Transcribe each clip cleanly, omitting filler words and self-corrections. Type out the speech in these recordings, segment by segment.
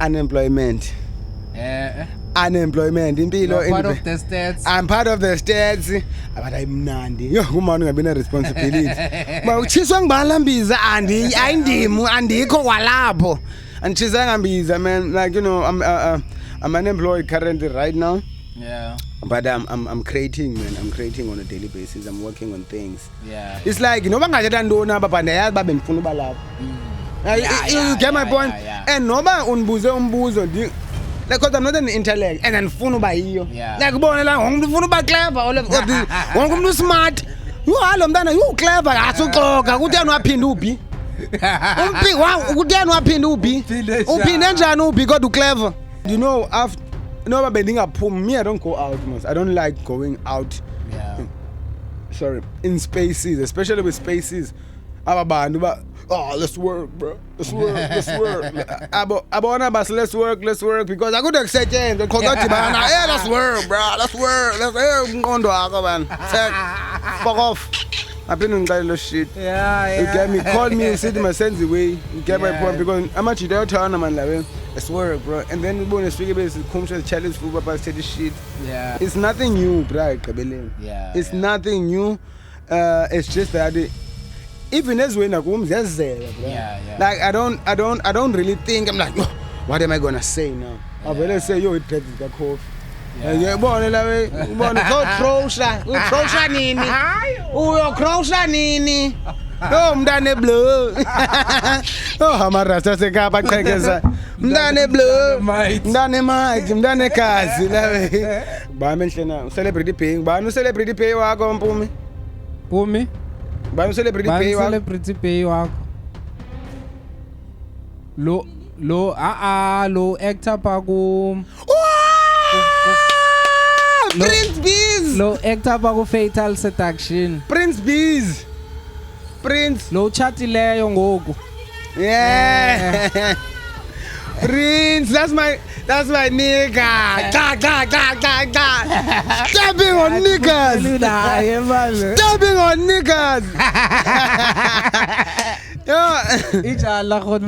unemployment. Unemployment impilo part of the stats. I'm part of the stats but ayimnandi yo kumani ungabe ne responsibility ba uchiswa ngibalambiza ayindimu andikho kwalapho andichiswa ngambiza man, like you know I'm unemployed currently right now. Yeah. But I'm creating, man. I'm creating on a daily basis. I'm working on things. Yeah. It's like noba ngathetha ntoni apha but ndayazi uba bendifuna uba lapho. You get my point? And noba undibuze umbuzo because I'm not an intellect and andifuna uba yiyo. Like ubone la wonke umuntu ufuna uba clever wonke umuntu smart. Yho halo mntana you clever asuxoka kutheni waphinda uphi? Kutheni waphinda uphi? Uphinde njani uphi kodwa clever? You know after no, but me, I don't go out most. I don't like going out. Yeah. Sorry, in spaces, especially with spaces. Oh, let's work, bro. Let's work. Let's work because I could accept it. Let's work, bro. Let's work. Fuck off. I've been in that shit. Yeah. You get me? Call me and say to my sense away. You get my point? Because I'm actually there turn man like let's work, bro. And then when the speaker base comes to challenge for Papa say this shit. Yeah. It's nothing new, bro. Yeah. It's nothing new. It's just that even as when I come, that's there, bro. Yeah. Like I don't really think. I'm like, oh, what am I gonna say now? I better say, yo, it takes the cough. Yeah, born la way. Born go crossha nini. Uyo crossha nini. Oh, mntane blue. Oh, hamarasta sekapa qhekeza. Mntane blue. Mntane mic, mntane kazi la way. Ba menhle na celebrity paying. Ba no celebrity pay wakho Mpumi? Mpumi? Ba no celebrity pay wakho? Celebrity pay wakho. Lo actor pa ku Prince Bees. Lo actor pa ku Fatal Seduction. Prince Bees. Prince. Lo chatileyo ngoku. Yeah. Prince, that's my nigga. Stepping on niggas. Stepping on niggas.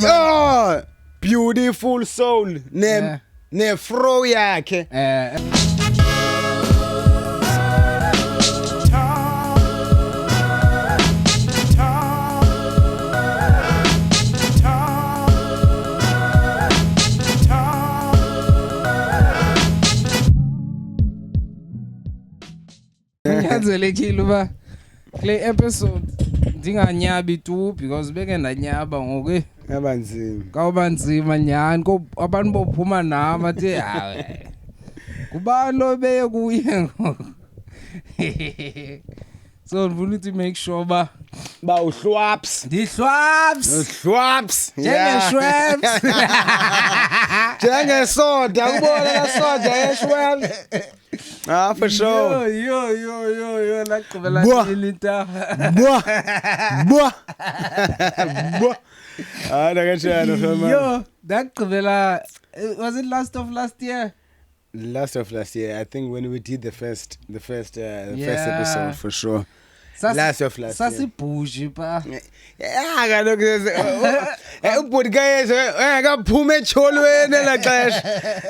Oh, beautiful soul. Ne fro yakhe. Nyanzelekile uba kule episode ndinganyabi tu because beke ndanyaba ngoku yabanzima kawubanzima nyani ko abantu bophuma nama athi hayi kubani lo beye kuye ngoku so ndifuna to make sure ba uhlwaps njenge-Schweppes njengesoda ubona la soda ye-Schweppes. For sure. Yo, laqhubela ilita. Yo, laqhubela was it last of last year? Last of last year, I think when we did the first episode for sure. Last of last year. Sasibhuji pa. Yeah, kaloku ubhuti kayethu akaphume etsholweni laxesha.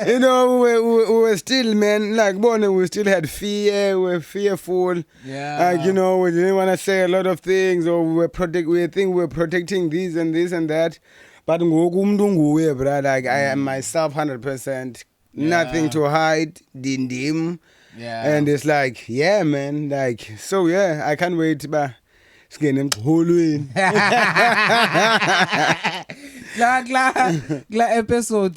You know, we were still, man, like we still had fear, we were fearful. Yeah. You know, we didn't want to say a lot of things, or we were protecting this and this and that. But ngoku umuntu nguye, bro, like I am myself 100%. Nothing to hide, dindim. Yeah. And it's like, yeah, man, like, so yeah, I can't wait, but it's getting holweni. La episode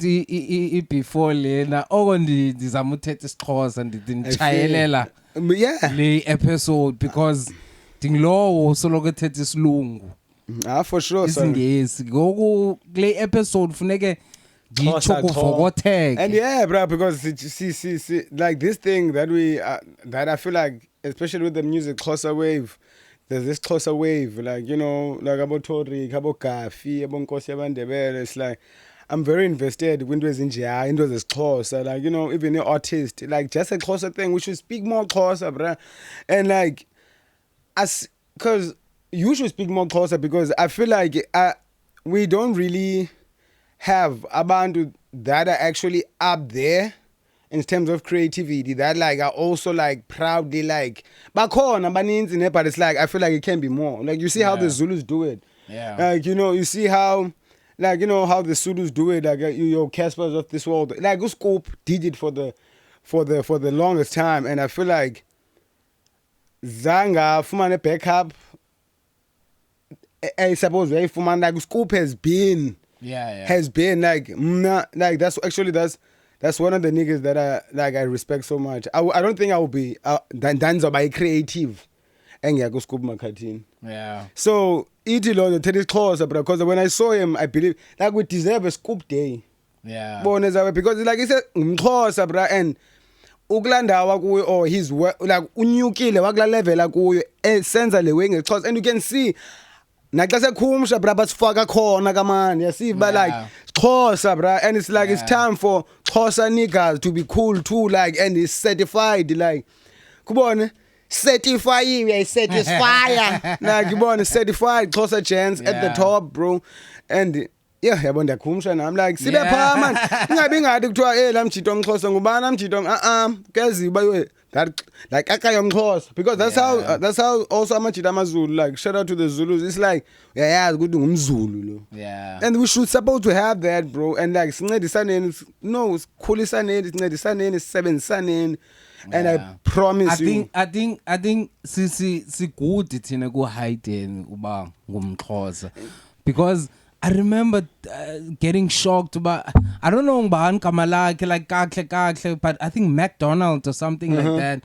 before lena oko ndizama uthetha isiXhosa nditshayelela le episode because ndingilowo soloko ethetha isilungu. For sure, isingesi ngoku kule episode funeke and yeah, bro, because see, like this thing that I feel like, especially with the music Xhosa wave, there's this Xhosa wave, like, you know, like about Tori, about Gafi, about Nkosi yamaNdebele. It's like I'm very invested in those Xhosa, like, you know, even the artist, like just a Xhosa thing. We should speak more Xhosa, bro, and like because you should speak more Xhosa because I feel like we don't really have abantu that are actually up there in terms of creativity that like are also like proudly like bakhona baninzi ne, but it's like I feel like it can be more. Like you see how the Zulus do it. Yeah. Like you see how like how the Zulus do it, like your Caspers of this world. Like Scoop did it for the longest time, and I feel like Zanga fumane backup. I suppose very fumane like Scoop has been like that's one of the niggas that I respect so much. I don't think I will be danzo by creative engiyako Scoop Makhathini. Yeah. So ithi lo nto thetha isiXhosa bro, because when I saw him I believe like we deserve a Scoop day. Yeah. Bona zawe because like it's ngumXhosa bro, and ukulandawa kuyo or his work like unyukile wakula level akuyo esenza le way ngeXhosa, and you can see naxa sekhumsha bra basifaka khona kamani yasiba like Xhosa bra, and it's like it's time for Xhosa niggas to be cool too, like, and it's certified like kubone certify like kubone certified Xhosa gents at the top bro, and yeah yabo ndiyakhumsha nami like sibe pha man ingabi ngathi kuthiwa la mjito omXhosa ngubani amjito kezi bayo that like akayo omXhosa, because that's how also amajito amazulu, like shout out to the Zulus, it's like yayazi ukuthi ngumZulu lo, and we should supposed to have that bro, and like sincedisaneni sikhulisaneni sincedisaneni sisebenzisaneni, and I promise I think si good thina ku hide uba ngumXhosa, because I remember getting shocked about, I don't know ngubani igama lakhe like kakhle, but I think McDonald or something like that.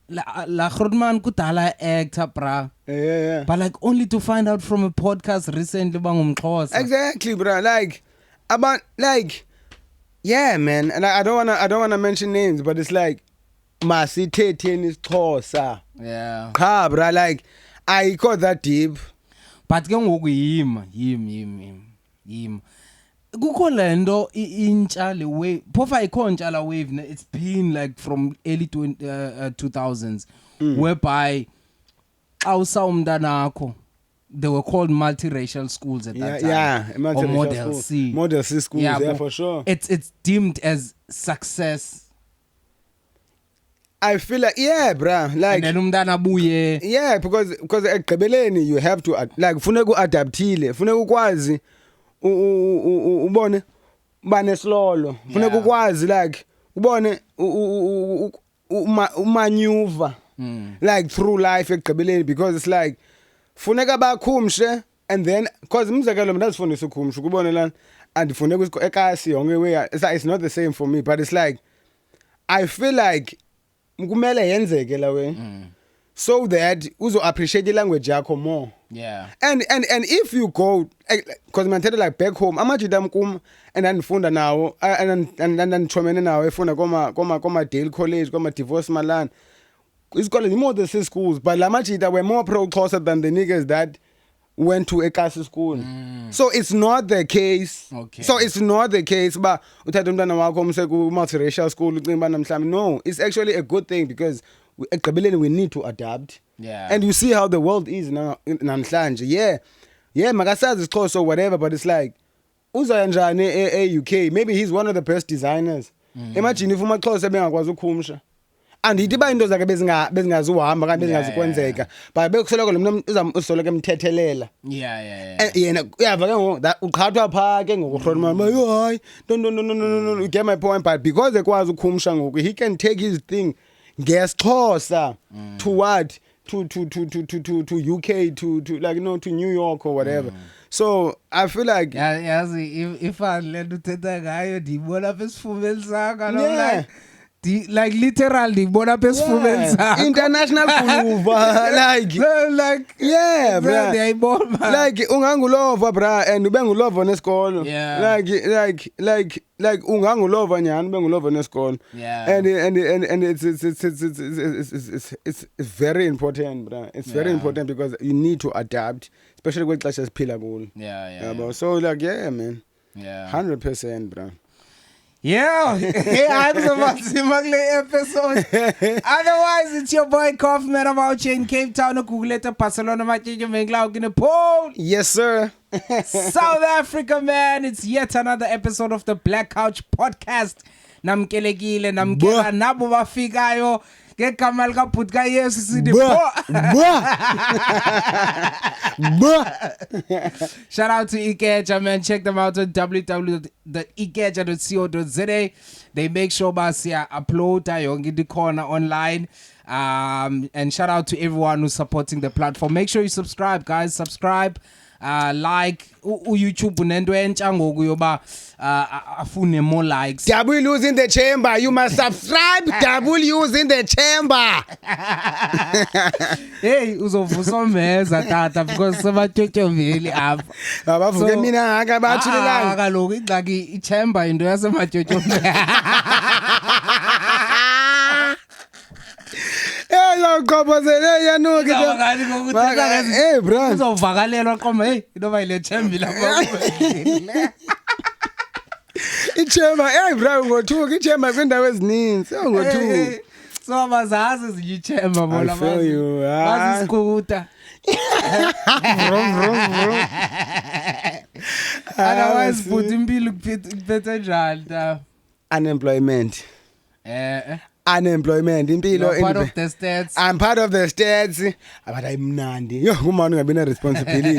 La Grootman kudala actor bra. Yeah. But like only to find out from a podcast recently bangumXhosa. Exactly, bro. Like about like yeah, man. And I don't wanna mention names, but it's like masithetheni isiXhosa. Yeah. Ha, bro, like I got that deep. But ke ngoku yim kukho lento intsha le wave phofa ikho ntsha la wave, it's been like from early 2000s whereby xa usawumntanakho they were called multiracial schools at that time. Or Model C schools, yeah, for sure. It's deemed as success. I feel like bruh, like and then umntana abuye. Yeah, because ekugqibeleni you have to like funeka uadaptile, funeka ukwazi ubone banesilolo, funeka ukwazi like ubone umaneuver like through life ekugqibeleni, because it's like funeka bakhumshe, and then because umzekelo mina ndifundisa ukhumsha kubone lana andifuneka ekasi yonke way, it's not the same for me, but it's like I feel like kumele yenzeke la way so that uzo appreciate language yakho more. Yeah. And if you go, because man tell like back home amajita mkum and andifunda nawo and ndithomene nawo efunda koma Dale College koma Divorce Malan, isikole imoto schools, but la majita were more pro Xhosa than the niggas that went to Ekasi school. So it's not the case. Okay. So it's not the case but uthatha umntana wakho umse ku multiracial school ucinga namhlanje. No, it's actually a good thing, because ekugqibeleni we need to adapt. Yeah. And you see how the world is now namhlanje. Yeah, makasazi isiXhosa or whatever, but it's like uzaya njani UK, maybe he's one of the best designers. Imagine if umaXhosa bengakwazi ukukhumsha. Andithi ba into zakhe bezingazuhamba kanti bezingazikwenzeka, but bekusoloko lo muntu usoloko emthethelela. Yeah. Yena uyava ke ngoku uqhathwa pha ke ngoku Grootman hayi no, you get my point, but because ekwazi ukukhumsha ngoku he can take his thing ngesixhosa to what to UK to like to New York or whatever. So I feel like yazi if I let uthetha ngayo ndibona apha esifubeni sakho like literally bona pesifubeni sakho international khuluva like yeah bra, like ungangulova bra, and ubengulova nesikolo, like ungangulova nyani ubengulova nesikolo, and it's very important bra, it's very important, because you need to adapt, especially when xesha siphila kulo. So like man, 100% bra. Yeah, akuzobanzima kule episode. Otherwise, it's your boy Kaufman about in Cape Town, ukuletha Barcelona matshitshi mengla ukine Paul. Yes sir. South Africa, man. It's yet another episode of the Black Couch Podcast. Namkelekile, namkela nabo bafikayo. Ngegama lika Bhuti kaYesu sithi Shout out to Ikeja, man. Check them out on www.ikeja.co.za. They make sure basiya upload yonke dikhona online. And shout out to everyone who's supporting the platform. Make sure you subscribe, guys. Subscribe. Like YouTube unento entsha ngoku yoba afune more likes. W's in the chamber. You must subscribe. W's in the chamber. Hey, uzovusomeza tata because sebatyotyoveli apha. Abavuke mina aka bathulelanga. Kaloku ingxaki iChamber into yasematyotyoveli. Ngoqophozele yanuka. Hey bro. Uzovakalelwa qoma hey inoba ile Chamber lapha. iChamber hey bro ngothuka iChamber kwindawo ezininzi ngothuka. So abazazi ziyiChamber bona bazi. Basisikuta. Otherwise futhi impilo kuphethe njani ta? Unemployment. Unemployment impilo part of the stats. I'm part of the stats but ayimnandi yo kumani ungabe ne responsibility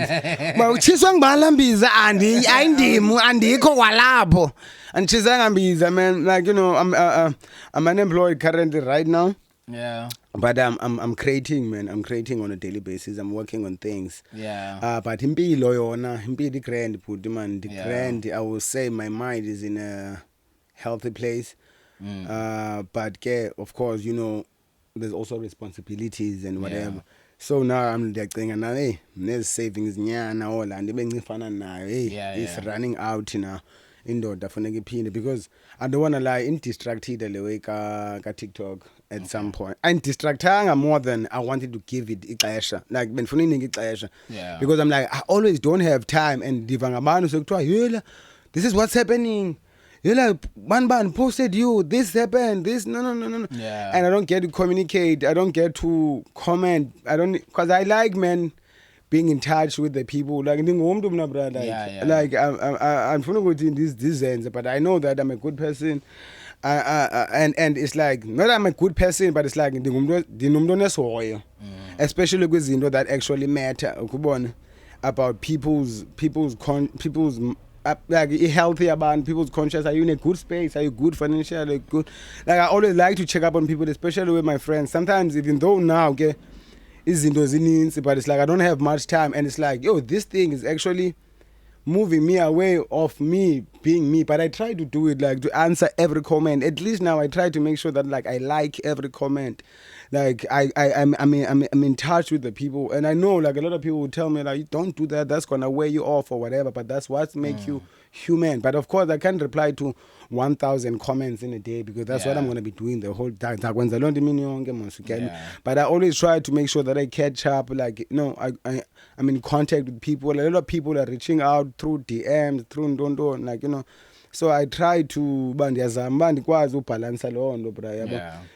ba uchiswa ngibalambiza ayindimu andikho kwalapho andichiswa ngambiza man like you know I'm unemployed currently right now. Yeah. But I'm creating, man. I'm creating on a daily basis. I'm working on things. Yeah. But impilo yona, impilo grand put man, the grand. I will say my mind is in a healthy place. But of course, you know, there's also responsibilities and whatever. Yeah. So now I'm like thinking, now, hey, there's savings nyana all and it's running out now. Because I don't want to lie, in distracted the way ka TikTok at some point. I'm distracting more than I wanted to give it ixesha. Like yeah. Because I'm like, I always don't have time and this is what's happening. You're like, man posted you, this happened, this, no. Yeah. And I don't get to communicate, I don't get to comment, because I like, man, being in touch with the people. Like, I'm going to this ends, but I know that I'm a good person. And it's like, not I'm a good person, but it's like, especially with Zindo that actually matter, about people's like healthy about people's conscience. Are you in a good space? Are you good financially? Good. Like I always like to check up on people, especially with my friends. Sometimes even though now, okay, it's in those innings, but it's like I don't have much time, and it's like, yo, this thing is actually moving me away of me being me. But I try to do it like to answer every comment. At least now I try to make sure that like I like every comment. Like I'm in touch with the people, and I know like a lot of people will tell me like, don't do that, that's gonna wear you off or whatever, but that's what makes you human. But of course I can't reply to 1,000 comments in a day because that's what I'm gonna be doing the whole time. But I always try to make sure that I catch up. Like, you know, I'm in contact with people. A lot of people are reaching out through DMs, through Ndondo, like, you know. So I try to balance.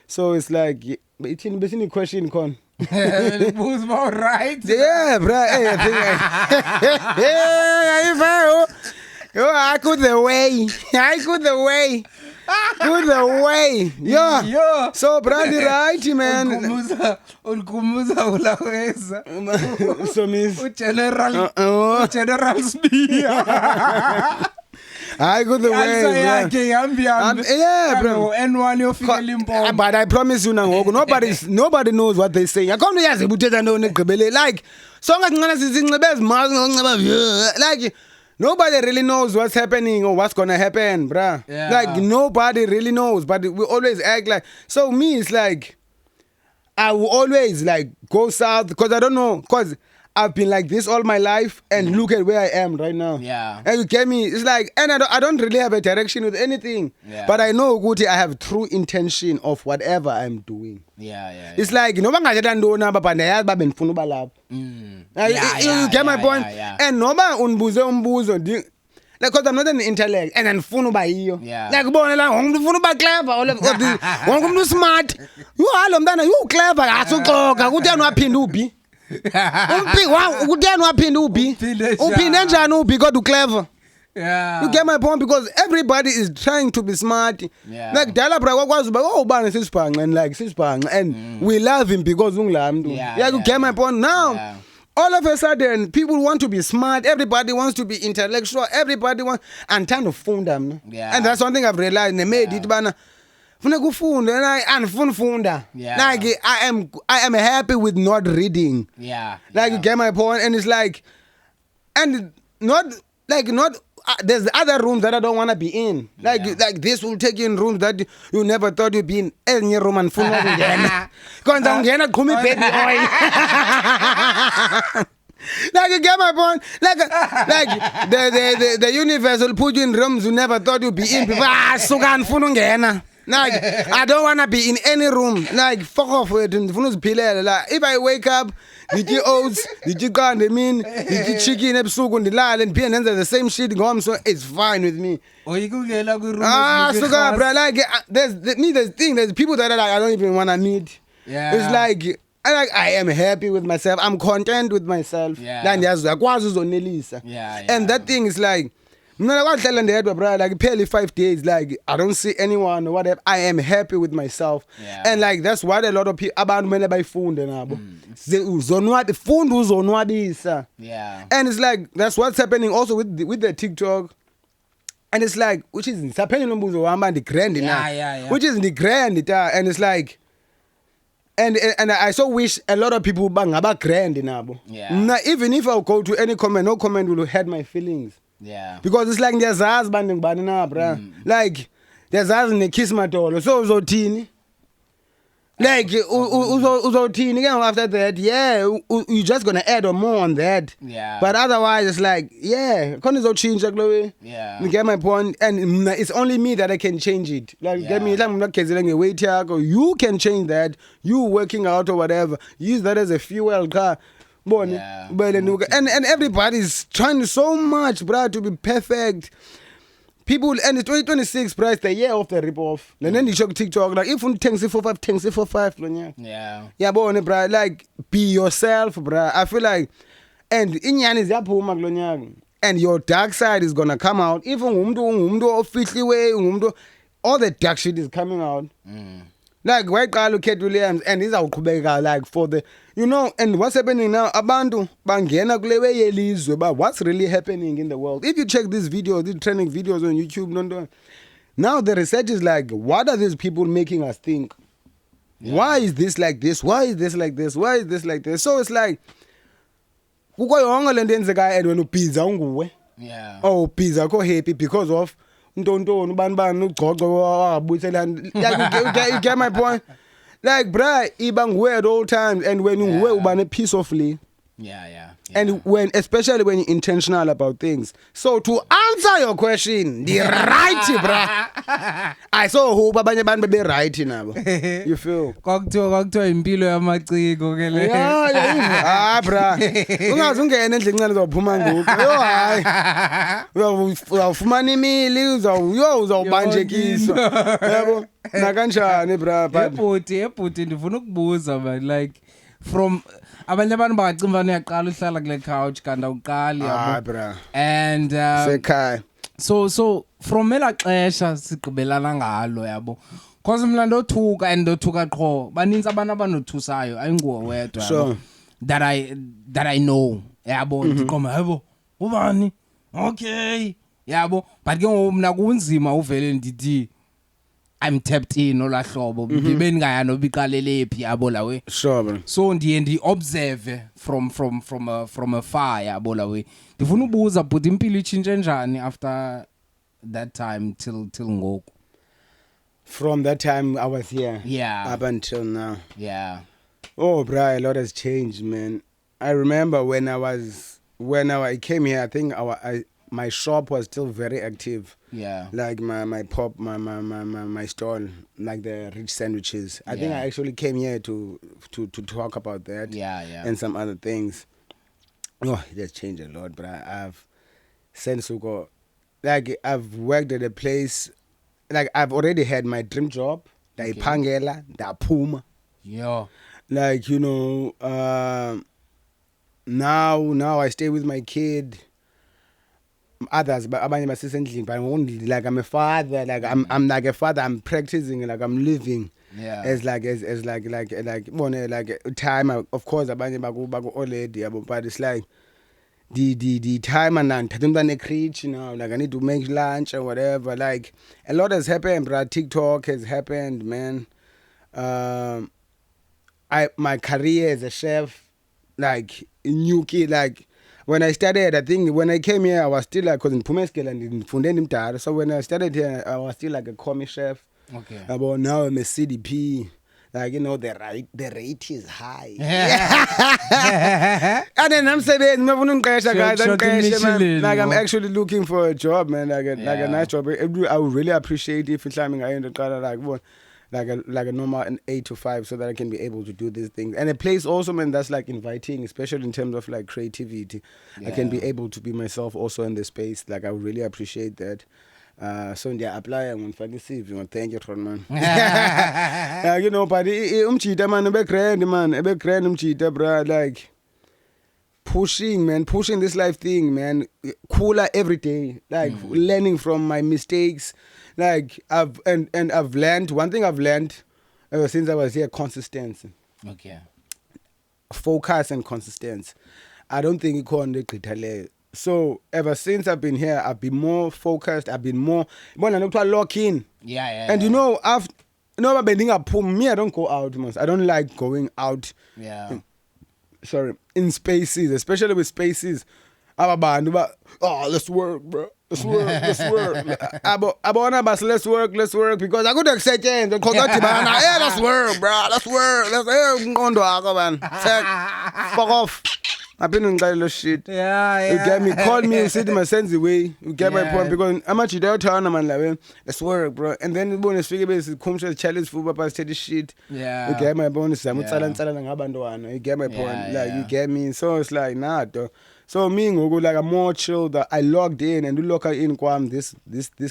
So it's like it's in question con. Who's more right? Yeah, bro. Hey, I could the way. Good the way. Yeah. So brother right, man. Ulkumuza ulaweza. So miss. General spear. I got the way, bro. N1 you feel important. But I promise you now, nobody knows what they say. I can't just like like nobody really knows what's happening or what's gonna happen, bruh. Yeah. Like nobody really knows, but we always act like. So me, it's like I will always like go south because I don't know, because I've been like this all my life, and look at where I am right now. Yeah. And you get me? It's like, and I don't really have a direction with anything. Yeah. But I know, Guti, I have true intention of whatever I'm doing. Yeah. It's like, you know, you get my point? Yeah. And no man umbuzo. Like, because I'm not an intellect, and I'm funu by you. Yeah. Like, funu by clever, all of this. One smart. You clever. Wow, kuteni waphinda ubi. Uphinde Uphinde njani ubi kodwa clever. Yeah. You get my point because everybody is trying to be smart. Yeah. Like dala bra kwakwazi uba ubani sisibhanqa and like sisibhanqa and we love him because unglamntu. Yeah, You get my point now. Yeah. All of a sudden, people want to be smart. Everybody wants to be intellectual. Everybody wants and trying to funda mna. Yeah. And that's one thing I've realized. They made it bana. Funeka ufunde and funda. Yeah. Like I am happy with not reading. Yeah. Like you get my point, and it's like, and not. There's other rooms that I don't want to be in. Like this will take you in rooms that you never thought you'd be in. Enye room and funa ukungena. Konza ungena qhuma baby oil. Like you get my point. Like the universe will put you in rooms you never thought you'd be in. People suka ndifuna ungena. Like I don't want to be in any room. Like fuck off with it. Ndifuna uziphilela. Like if I wake up did you oats, did you can't mean, did you chicken ebusuku ndilale and and the same shit so it's fine with me. Oyikungena kwi-room. Suka bro, like there's people that are like I don't even want to meet. Yeah. It's like I am happy with myself. I'm content with myself. Yeah. Like ndiyakwazi uzonelisa. Yeah. And that thing is like mina kwahlala ndedwa bro like barely 5 days like I don't see anyone or whatever. I am happy with myself. Yeah. And like that's what a lot of people abantu mele bayifunde nabo. Uzonwabi funda uzonwabisa. Yeah. And it's like that's what's happening also with the TikTok. And it's like which is happening nombuzo wami the grand Yeah. which is the grand and it's like and I so wish a lot of people bangaba grand nabo. Yeah. Now, even if I go to any comment, no comment will hurt my feelings. Yeah. Because it's like ndiyazazi bani ngibani na bra. Like ndiyazazi nekiss madolo. So uzothini? Like uzothini ke after that? Yeah, you just going to add on more on that. Yeah. But otherwise it's like yeah, khona izochinja kulo way. Yeah. You get my point? And it's only me that I can change it. Like get me like ngakuzela ngeweight yakho. You can change that. You working out or whatever. Use that as a fuel car. Yeah. And everybody's trying so much, bro, to be perfect. People, and it's 2026, bro, it's the year of the rip-off. And then you check TikTok, like, if you tanks it for 5, tanks it for 5, Yeah. yeah, bro, like, be yourself, bro. I feel like, and inyan is yapuma, and your dark side is gonna come out. Even all the dark shit is coming out. Like white guy look at Williams and he's out like for the and what's happening now abantu bangena kule way yelizwe but what's really happening in the world if you check these videos these trending videos on YouTube now the research is like what are these people making us think why is this like this why is this like this why is this like this so it's like kuko yonke lento enzeka and when ubhiza unguwe Yeah. oh ubhiza ko happy because of ntontoni bani ugcoco wabuyiselana you get my point like bruh iba nguwe at all times and when nguwe uba ne peacefully Yeah. and when especially when you're intentional about things so to answer your question the right bruh I saw hope abanye abantu bebe right nabo you feel kwakuthiwa impilo yamaciko ke le yeah bruh ungaze ungene endle incane uzophuma ngoku yo hayi uzawufumana imili uzawubanjekiswa yabo nakanjani bruh ebhuti ndifuna ukubuza man like from abanye abantu bangacimba uyaqala uhlala kule couch kanti awuqali yabo bruh and sekhaya so from ela xesha sigqibelana ngalo yabo cause mina ndothuka and ndothuka qho baninzi abantu abanothusayo ayinguwe wedwa Sure. that I know yabo ndiqoma yabo ubani okay yabo but ke ngoku mina kunzima uvele ndithi I'm tapped in olahlobo bengaya nobiqalele phi yabo lawe sure bro so ndiye observe from afar yabo lawe ndifuna ubuza but impilo ichinje njani after that time till ngoku from that time I was here Yeah. up until now yeah oh bro a lot has changed man I remember when I came here I think my shop was still very active yeah like my pop my stall like the rich sandwiches I think Yeah. I actually came here to talk about that yeah and some other things oh it has changed a lot but I've since like I've worked at a place like I've already had my dream job ndayiphangela ndaphuma yeah like now I stay with my kid. Others, but abanye basesendlini, but like I'm a father, like I'm like a father. I'm practicing, like I'm living. Yeah. As like time. Of course, abanye baku already, but it's like the time and then create, you know, like I need to make lunch or whatever. Like a lot has happened, bro. TikTok has happened, man. My career as a chef, like new kid, like when I started, I think when I came here, I was still like, cause in Pumeskel and in Fundenim. So when I started here, I was still like a comic chef. Okay. But now I'm a CDP. Like, you know, the rate is high. And then I'm saying, like I'm actually looking for a job, man. Like a nice job. I would really appreciate if it's something I end up like a normal 8 to 5, so that I can be able to do these things. And a place also, man, that's like inviting, especially in terms of like creativity. I can be able to be myself also in the space. Like I would really appreciate that. So they apply and thank you, man. You know, but man, a bit grand, bro. Like pushing this life thing, man. Cooler every day, like learning from my mistakes. Like I've learned one thing I've learned ever since I was here: consistency. Okay. Focus and consistency. I don't think it can. So ever since I've been here, I've been more focused. I've been more lock in. Yeah. And you know, me, I don't go out much. I don't like going out. Yeah. In spaces, especially with spaces. Let's work, bro. Let's work. Let's work because I could accept it. Let's work, bro. Let's work. Fuck off. I've been in that shit. Yeah. You get me? Call me and say to my sense away. You get my point? Because I'm actually there to man like, let's work, bro. And then the bonus figure base comes to challenge football past steady shit. Yeah. You get my bonus. You get my point. Like you get me? So it's like nah, though. So me like I'm more chill that I logged in and do look in this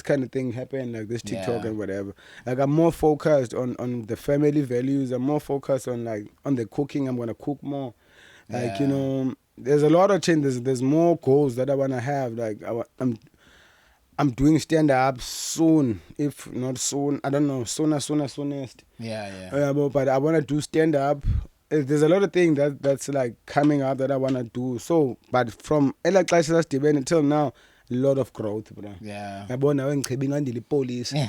kind of thing happen, like this TikTok and whatever. Like I'm more focused on the family values. I'm more focused on the cooking. I'm gonna cook more. Like, you know, there's a lot of changes. There's more goals that I wanna have. Like I'm doing stand-up soon. If not soon, I don't know. Soonest. Yeah. But I wanna do stand-up. There's a lot of things that's like coming up that I wanna do. So, but from Ella classes until now, a lot of growth, bro. Yeah. I born now in the police. So it's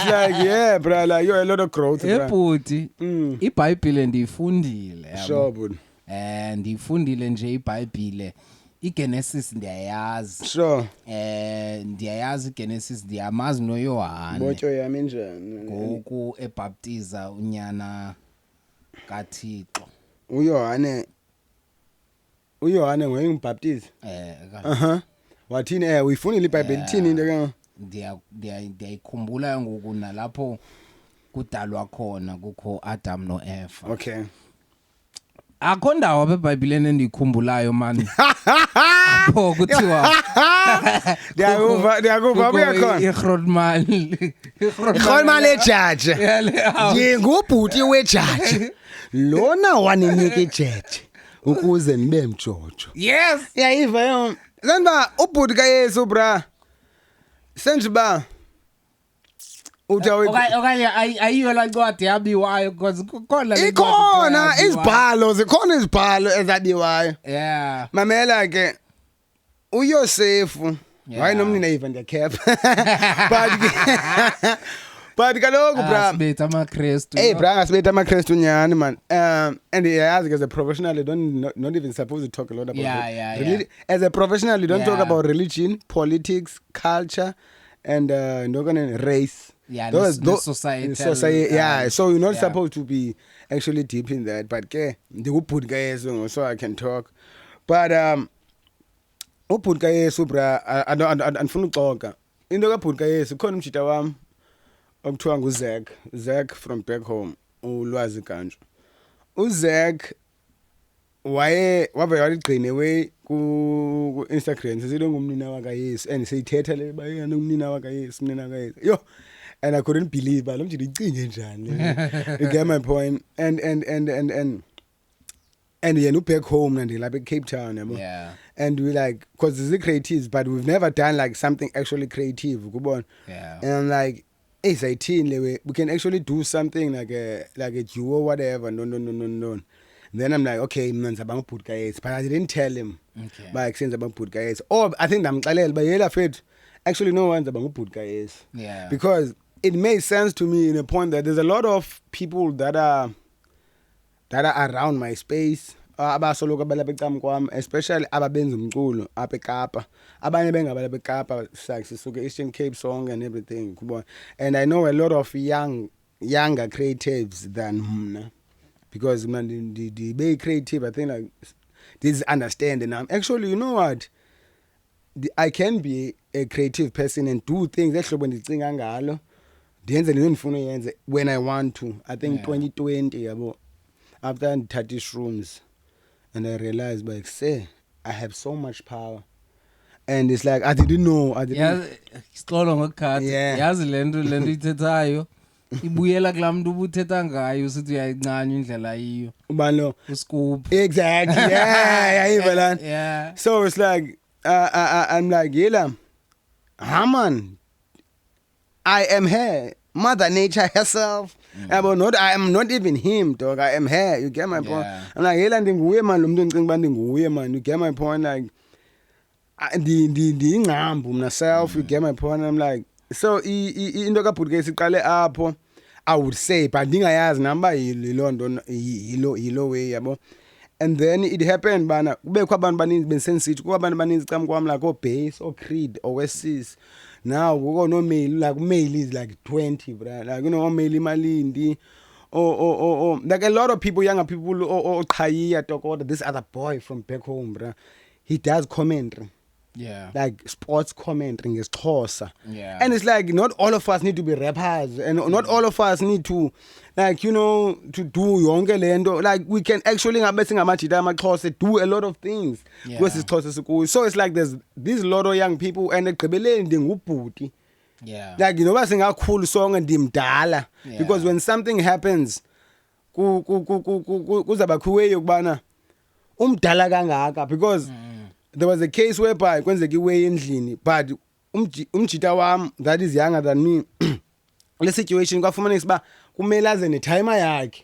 like, yeah, bro, like you're a lot of growth, bro. Ebhuti, iBhayibhile ndiyifundile yabo. Sure, bud. Ndiyifundile nje iBhayibhile. iGenesis ndiyayazi. Sure. Ndiyayazi iGenesis, ndiyamazi noYohane. Botho yami njani? Ngoku ebaptiza unyana kaThixo. uYohane ngoyengibaptize. Wathini uyifundile iBhayibheli ithini into ke? Ndiyayikhumbula ngoku nalapho kudalwa khona kukho Adam noEva. Okay. Akho ndawo apha eBhayibhileni endiyikhumbulayo man. Apho kuthiwa ndiyakuva uyakhona. iGrootman ejaji. Ngingubhuti wejaji. Lona waninika ijaji ukuze nibe mjojo. Yes. Yayiva yona. Senba ubhuti kaYesu bra. Senjiba okanye ayiyo la ncwadi yabiwayo because kukhona le ikhona izibhalo ezabiwayo. Yeah. Mamela ke uYosefu wayenomnina yiva ndiyakhepha. But kaloku bra asibetha amaKristu. Hey bra asibetha amaKristu nyani man. And as a professional you don't not even supposed to talk a lot about it. As a professional you don't talk about religion, politics, culture and race. Yeah, those society. So you're not supposed to be actually deep in that. But ke ndikubhuti kaYesu so I can talk. But ubhuti kaYesu bra andifuna uxoxa. Into kabhuti kaYesu khona umjita wami okuthiwa nguZach from back home uLwazi Kanjwa. uZach waligcine we ku Instagram sesithi ngumnina wakaYesu and seyithetha le bayena umnina wakaYesu. Yo and I couldn't believe it. You get my point? And yeah, back home and like Cape Town, Yeah. and we like, cause it's creatives, but we've never done like something actually creative. Yeah. And I'm like, it's 18, we can actually do something like a duo, whatever. No. And then I'm like, okay, but I didn't tell him. Okay. But since about put guys, or I think I'm but yela fit. Actually, no one's about put guys. Yeah. Because it makes sense to me in a point that there's a lot of people that are around my space. Abasoloka bala becam kwam, especially ababenza umculo apha eKapa. Abanye bengabala beKapa, like sisuke Eastern Cape song and everything. And I know a lot of younger creatives than mna. Because man, the be creative, I think like this understanding. Actually, you know what? I can be a creative person and do things when I want to. I think 2020 after 30 shrooms, and I realized like say I have so much power. And it's like I didn't know. Yeah, sicolo ngokukhatha. Yeah. Yazi lento ithethayo. Ibuyela kulaa muntu ubuthetha ngayo usithi uyayincanya indlela yiyo. Ubani lo? Uscoop. Exactly. Yeah. Yeah. So it's like I'm like, Yela, man, I am here. Mother Nature herself. I am not even him, dog. I am here. You get my point? Yeah. I'm like, Yela, man. You get my point? Like, the myself. You get my point? I'm like, so into kaphuke siqale apho, I would say, but ndingayazi namba yilo way yabo. And then it happened bana kubekho abantu baninzi bensensitive kuba abantu baninzi cam kwam like Bass or Creed or Westies. Now we got no mail, like mail is like 20, bro. Like, you know, mail Malindi or like a lot of people, younger people or Khaya talk about this other boy from back home, bro. He does commentary. Yeah. Like sports commentary is Xhosa. Yeah. And it's like not all of us need to be rappers and not all of us need to like, you know, to do yonke lento. Like we can actually do a lot of things. Yeah. Because it's Xhosa. So it's like there's these lot of young people and the Yeah. like, you know, I sing a cool song and dimdala. Yeah. Because when something happens, kuzaba kuwe yokubana umdala kangaka because there was a case whereby kwenzeka iway endlini but umjita wam that is younger than me le situation kwafumanisa ba kumele aze netimer yakhe.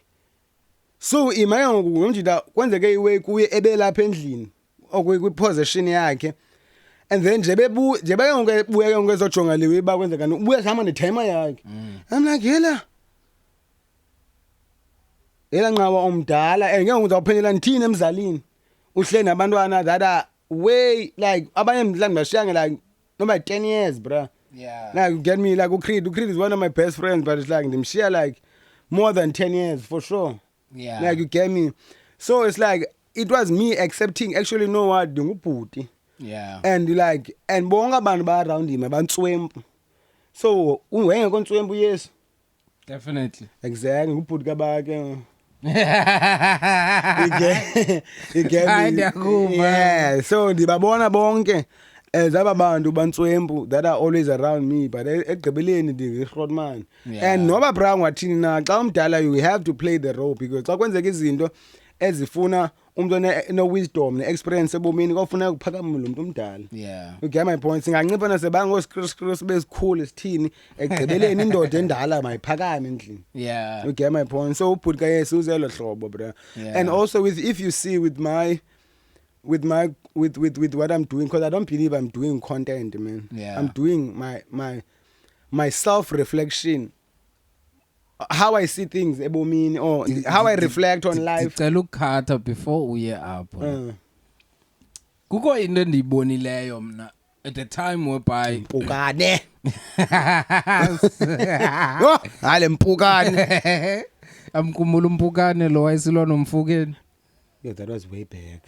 So imaya ngoku umjita kwenzeke iway kuye ebelapha endlini okwi position yakhe. And then nje beke buye ngezojonga lewe ba kwenzeka ubuye sama netimer yakhe. I'm like, yela nqawa omdala ngeke ngizawuphendula nithini emzalini uhle nabantwana that are way like abanye mhlawumbe bashiyange like noma 10 years, bro. Yeah. Like you get me, like Creed is one of my best friends, but it's like them share like more than 10 years for sure. Yeah. Like you get me. So it's like it was me accepting actually know what ndingubhuti. Yeah. And like and bonke abantu ba around him abantswempu. So ungekho ntswempu yes. Definitely. Exactly ngubhuti kabake. You get Hayi, me? ndiyakuva. Yeah, so ndibabona bonke as abantu bantswempu that are always around me but egqibeleni ndingihrotman. Yeah. And noba bra wathini na xa umdala you have to play the role because xa kwenzeka izinto ezifuna umuntu no wisdom ne experience ebomini kofuna ukuphakama lo muntu omdala. Yeah. You get my point? Singancipha nasebanga skris besikhulu sithini egqibeleni indoda endala mayiphakame endlini. Yeah. You get my point? So ubhuti yes uzelo hlobo, bro. Yeah. And also if you see with what I'm doing, because I don't believe I'm doing content, man. Yeah. I'm doing my self-reflection, how I see things ebomini or how I reflect on life. Ndicela ukukhatha before uye apho. Kukho into endiyibonileyo mna at the time whereby Mpukane. Yo, hale mpukane. amkhumbula umpukane lo wayesilwa nomfukeni. Yeah, that was way back.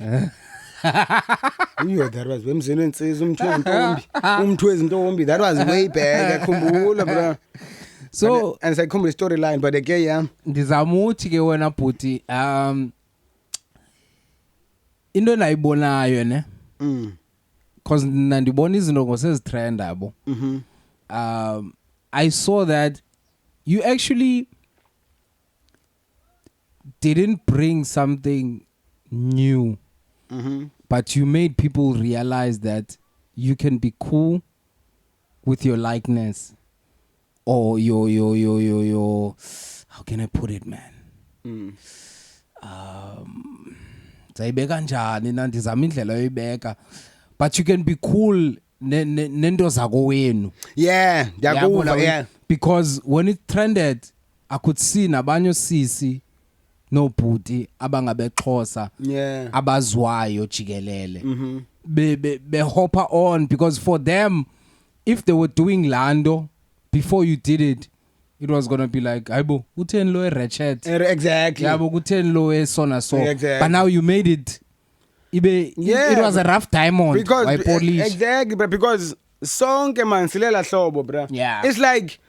That was wemzini insizwa umthu wezintombi. That was way back. Akhumbula, bro. So and sayikhumbula storyline but again yeah. Ndizama uthi ke wena bhuti into nayibonayo ne because ndibona izinto ngosezitrend abo. I saw that you actually didn't bring something new, but you made people realize that you can be cool with your likeness or your how can I put it, man? Zayibeka njani na ndizama indlela yoyibeka, but you can be cool nento zako wenu. Yeah, Yabona, yeah. because when it trended I could see nabanye sisi no bhuti abangabexhosa Yeah. abazwayo jikelele be hopper on, because for them if they were doing lando before you did it, it was gonna be like ayibo utheni lo ratchet, Exactly. yabo kutheni lo esona so, Exactly. but now you made it Yeah, it was a rough time on because by police. exactly, but because sonke man silela hlobo, bro. Yeah. It's like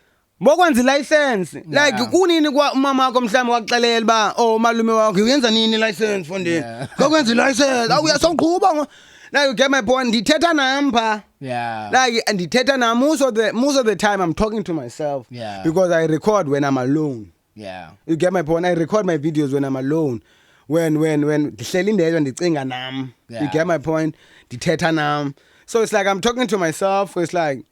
bokwenza license, like Yeah. kunini kwa mama wakho mhlawumbe wakuxelela ba oh malume wakho uyenza nini license fondini, Yeah. kokwenza license awuya soqhuba, now you get my point. Ndithetha namba. Yeah. Like, and ndithetha na most of the time I'm talking to myself. Yeah. Because I record when I'm alone. Yeah. You get my point. I record my videos when I'm alone. When ndihleli ndedwa ndicinga nam. You Yeah. get my point. Ndithetha nam. So it's like I'm talking to myself. It's like,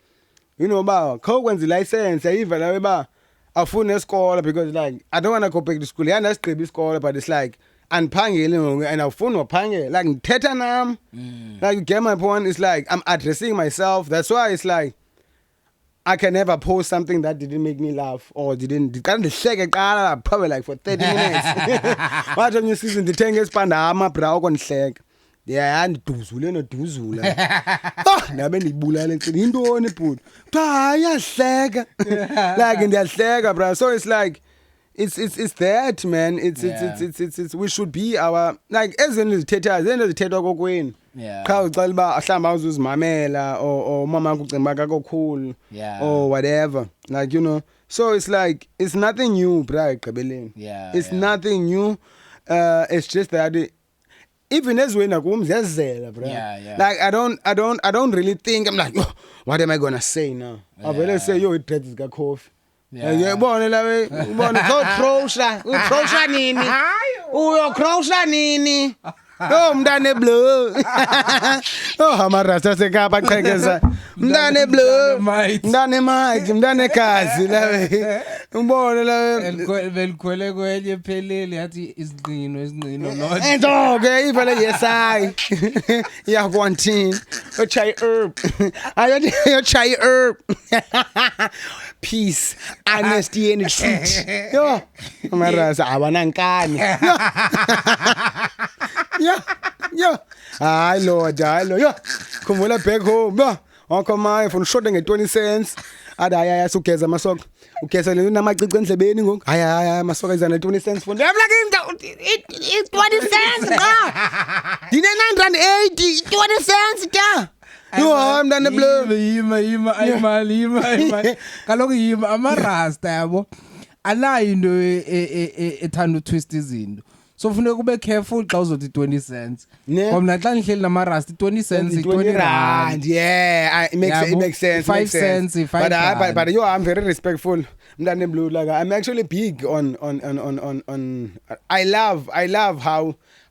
you know, ba kwenza license ayiva lawe ba afuna isikole, because like I don't want to go back to school. Yeah, ndasigqiba isikole, but it's like andiphangeli ngoku and awufuni waphangela, like ndithetha nam. Like, you get my point. It's like I'm addressing myself. That's why it's like I can never post something that didn't make me laugh or didn't. Probably like for 30 minutes. Watch on your season, the thing is pandama bra konhleka. Yeah, ndiduzule noduzula. Nabe ndibulala ecini intoni bhuti. Kuthiwa iyahleka. Like ndiyahleka bra. So it's like it's that, man. It's we should be our, like ezinto zithethwa kokwenu. Yeah. Cha ucela ba ahlamba uzuzimamela or mama kucimba kakhulu Yeah. or whatever, like, you know. So it's like it's nothing new, bra egqibeleni. Yeah, It's yeah. nothing new. It's just that even as when ziyazela, bro. Yeah. Like I don't really think, I'm like, oh, what am I gonna say now? I better say yo it dreads got coffee. Yeah. Yeah, ubone la we, ubone so utrosha nini? Uyo krosha nini? Oh mntane blue. Oh amarasta sekapa qhekeza. Mntane blue. Mntane Mike, mntane Kazi la we. Ubone la we. Velikhwele kwenye phelele yathi izinqino not. And okay, ivele yesai. Ya kwantin. Yo chai herb. Yo chai herb. Peace, honesty and truth. Yo. Amarasta abanankani. Yeah. Hayi Lord. Yo. Khumbula back home. Yo. Uncle my from shorting at 20 cents. Ada sugeza masoko. Ugeza le namacici endlebeni ngoku. Hayi masoko izana 20 cents for. I'm like it's 20 cents. Dine 980 20 cents da. Yo mntana blue. Yima ayimali kaloku yima amarasta yabo alayo into ethanda utwist izinto, so funeka ube careful xa uzothi 20 cents. Ne. Ngoba naxa ndihleli namarasta 20 cents 20 rand. Yeah, it makes sense. 5 makes sense. cents, 5 rand. But yo, I'm very respectful. Mntana blue, like I'm actually big on I love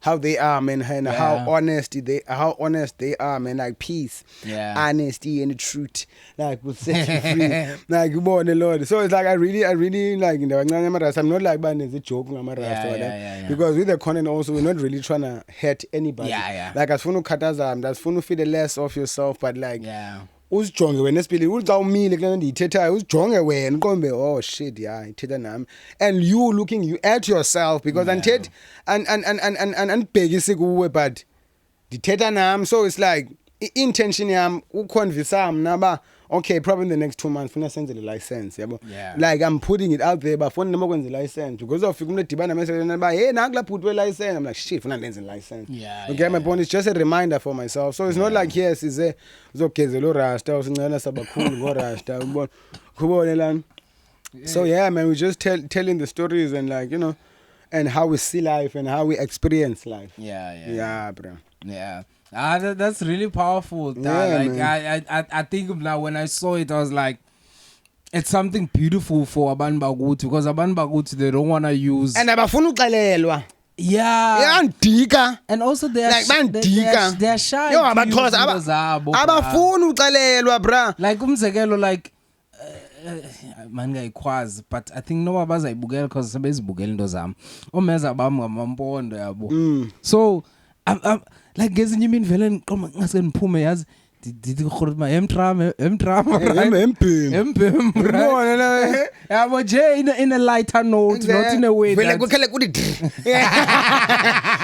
how they are, man, and Yeah. how honest they are, man. Like peace, Yeah. honesty, and the truth, like will set you free. Like you born the Lord. So it's like I really like, you know, I'm not like bad as a joke, Yeah. because with the content also we're not really trying to hurt anybody. Yeah. Like as funu khatazam, that's funu feel less of yourself, but like Yeah. uzijonge wena esibili uza umile kule ndiyithethayo uzijonge wena uqombe oh shit yeah ithetha nami, and you looking at yourself, because andithethi andibhekisi kuwe but ndithetha nami. So it's like intention yam uconvince mna ba okay, probably in the next 2 months funa senze le license yabo. Yeah. Like I'm putting it out there bafuna noma kwenza license, because uzofika umuntu edibana message ba hey nakula bhuti we license, I'm like shit funa ndenze license. Yeah, Okay, my point is just a reminder for myself. So it's not like yes is a uzogezela urasta usincela sabakhulu ngorasta ubona kubone lana. So yeah, man, we just telling the stories and like, you know, and how we see life and how we experience life. Yeah, bro. Yeah. That's really powerful. Yeah, Like man. I think now when I saw it, I was like, it's something beautiful for abantu bakuthi because abantu bakuthi they don't want to use and abafuna uxelelwa yandika and also they are like bandika they are shy yo abaXhosa abafuna uxelelwa bra like umzekelo like man ngayikwazi but I think no bazayibukela because sebezibukela into zami omeza bami ngamampondo yabo so like ngezinye imini vele ngiqoma ngase niphume yazi did khorma emtram ubona la yabo je in a lighter note not in a way vele kukhele kuthi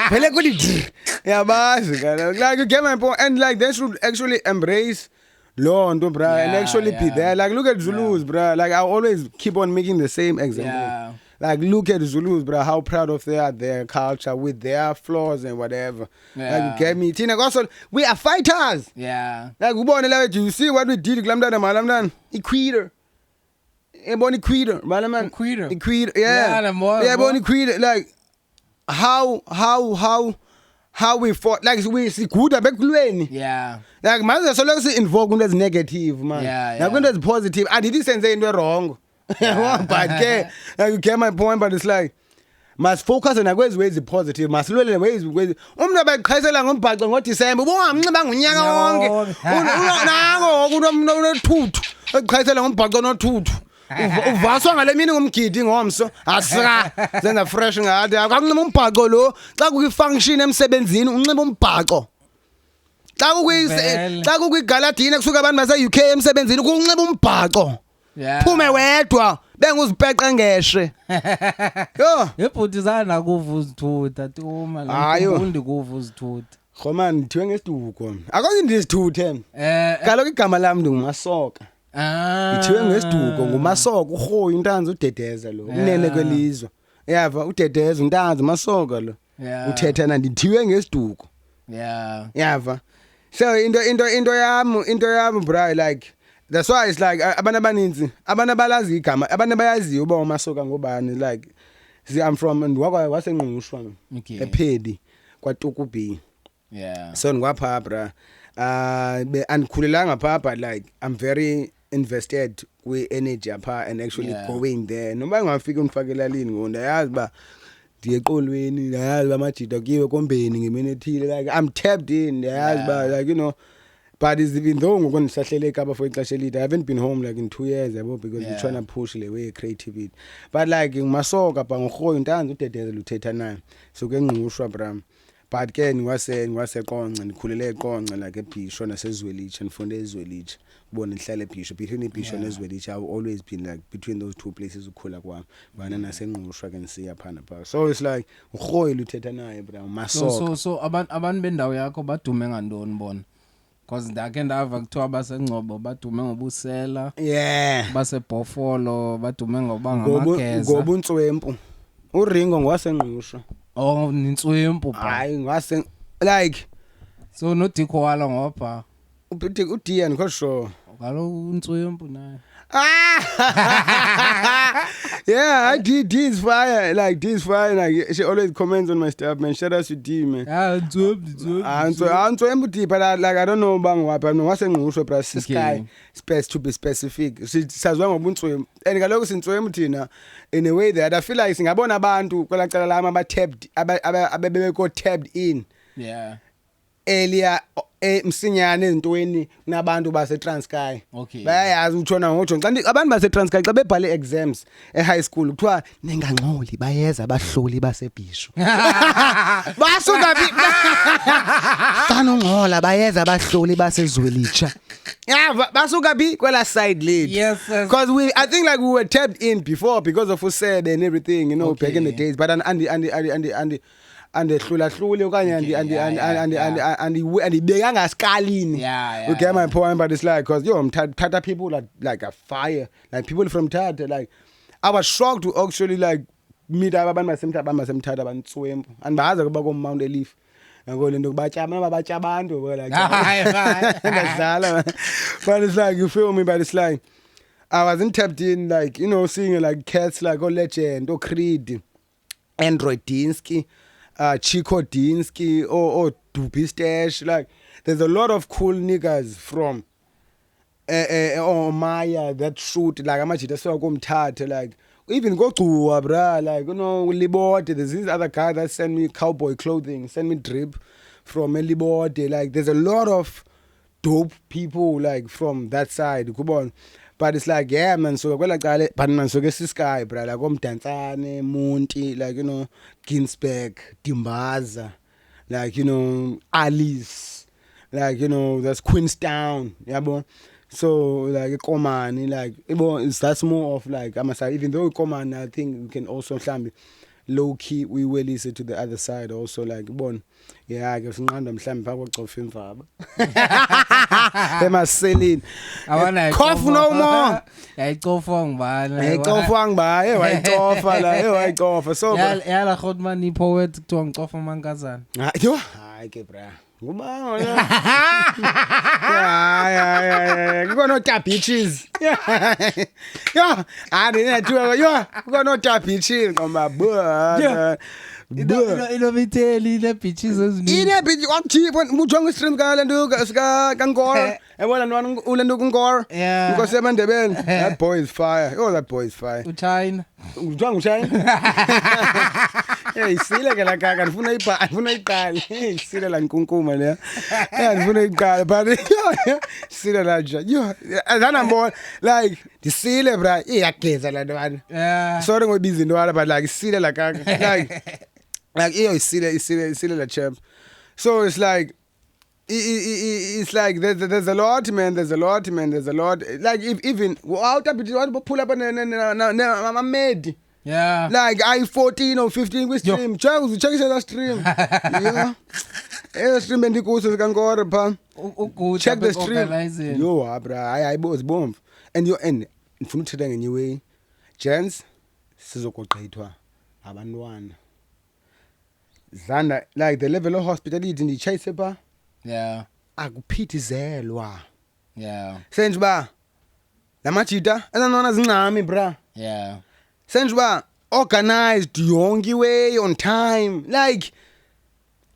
vele kuthi yabazi kana like you get my point and like they should actually embrace Londo, bro, and actually be there. Like, look at Zulus, bro. Like, I always keep on making the same example. Like, look at Zulus, bro. How proud of their culture with their flaws and whatever. Like, you get me? Tina, also, we are fighters. Like, you see what we did? Malamdan, equator. Equator, Malaman. Equator. Yeah, equator. Like, how we fought, like we see good abekulweni like manje so long as invoke into ezi negative man like into ezi positive andithi senze into wrong but ke like you get my point but it's like must focus on kwezi ways positive masilwele ways umuntu abayiqhayisela ngombhaco ngoDecember ubungamnxiba ngonyaka wonke nango umuntu unothuthu eqhayisela ngombhaco nothuthu uvaswa ngale mini ngomgidi ngomso asika zenza fresh ngathi akunxiba umbhaco lo xa kuyifunction emsebenzini unxiba umbhaco xa kuyigaladini kusuka abantu base UK emsebenzini kunxiba umbhaco phume wedwa benguzipeqa ngeshe yo ebhutizana kuvuzithutha tuma undi kuvuzithutha khomani ndithiwe ngesiduko akazi ndizithuthe kaloku igama lami ndingumasoka ithiwe ngesiduko ngumasoka uRhoyi intanzi udedeza lo unene kwelizwe yava udedeza intanzi masoka lo uthethana ndithiwe ngesiduko yava so into yami bro like that's why it's like abantu abaninzi abantu abalazi igama abantu bayaziyo uba umasoka ngobani like see I'm from wasengqushwa ephedi kwaTuku B so ngwapha bro andikhulelanga pha but like I'm very invested kwi-energy apha and actually going there noma ngafika ungifakela lini ngondayazi ba ndiyeqolweni ndayazi ba majida kiwe kombeni ngemini ethile like I'm tapped in ndayazi ba like you know but is even though ngokundisahlele eKapa for ixesha elide I haven't been home like in 2 years yabo because we're trying to push the way creativity but like ngimasoka ba ngoRhoyi intanzi udedeze luthetha naye so ke ngqushwa bram but ke ngiwaseqonce ndikhulele eqonce like eBhisho nasezweliche ndifunde ezweliche ubone nihlala eBhisho between eBhisho nezweliche I've always been like between those two places ukukhula kwami bana nasengqushwa ke nisiya phana pha so it's like uRhoyi luthetha naye bra masoka so abantu bendawo yakho badume ngantoni bona because ndake ndava kuthiwa basengcobo badume ngobusela basebhofolo badume ngoba ngamageza ngobuntswempu uRingo ngwasengqushwa oh nintswempu hayi ngwase like so no Diko wala ngopha uDian kho sure kaloku untswempu naye yeah, I did this fire like she always comments on my stuff man shout out to D man Ntswempu deep but like I don't know bangwapha no wasengqushwe bra sky space to be specific sazwa ngobuntswempu and kaloku sintswempu thina in a way that I feel like singabona abantu kwelacala lama abebeko tapped in earlier emsinyane ezintweni kunabantu base Transkei bayayazi utshona ngojo xa abantu base Transkei xa bebhale exams high school kuthiwa ningangxoli bayeza abahloli basebhisho basuka phi sanongcola bayeza abahloli basezwelitsha basuka phi kwela side lead because I think like we were tapped in before because of Usebe and everything you know back in the days but and hlula okanye andibeka ngaskalini you get my point but it's like because yo Tata people like a fire like people from Tata like I was shocked to actually like meet abantu basemthatha abantswempu and baza kuba ko Mount Elif ngolento kubatya abantu like badlala but it's like you feel me but it's like I wasn't tapped in like you know seeing like cats like Legend or Creed Android Dinsky Chico Dinsky or Dubi Stash like there's a lot of cool niggas from or Maya that shoot like amajita so kumthathe like even go Gcuwa bra like Libode there's this other guy that send me cowboy clothing send me drip from Libode like there's a lot of dope people like from that side kubona but it's like yeah man so kwela cala but man so ke sky bra like omdantsane Monti like Ginsberg Dimbaza like Alice like there's Queenstown yabo so like Komani like it's that's more of like I'm say even though Komani I think we can also mhlambi low key we will listen to the other side also like bon yeah ke sinqanda mhlambi phako cofa imvaba emaselini Abana cough no more yayicofa ngibani yayicofa ngiba wayicofa la wayicofa so yala Godman ni poet kuthiwa ngicofa mankazana yo hayi ke bra ngubanga yeah kukhona otabitches yo andinethiwa yo kukhona otabitches ngoma bo Inoviteli le bitches eziningi. Ine bitch wakuchipa ujonga stream ka lento sika kaNkor. Yabona nwana ulento kuNkor. Yeah. Ngikose eMandebele. That boy is fire. Oh that boy is fire. UChina. Ujonga uChina. Isile ke la kaka ndifuna iqala. Isile la nkunkuma le. Ndifuna iqala but isile la nje. Yo azana mbona like disile bra iyageza la ntwana. Yeah. Sorry ngobiza intwana but like isile la kaka. Like isile la champ. So it's like it's like there's a lot man there's a lot like if even out up pull up na made Yeah. like I14 or 15 with stream check that stream yeah stream bendikuso sikaNkor pha check the stream yo bra ayibo bomb and ngifuna ukuthetha ngenye way gents sizokuqhithwa abantwana Zanda like the level of hospitality ndichayise pha Yeah. akuphithizelwa Yeah. senje ba lamajita ananona zincami bra Yeah. senje ba organized yonke way on time like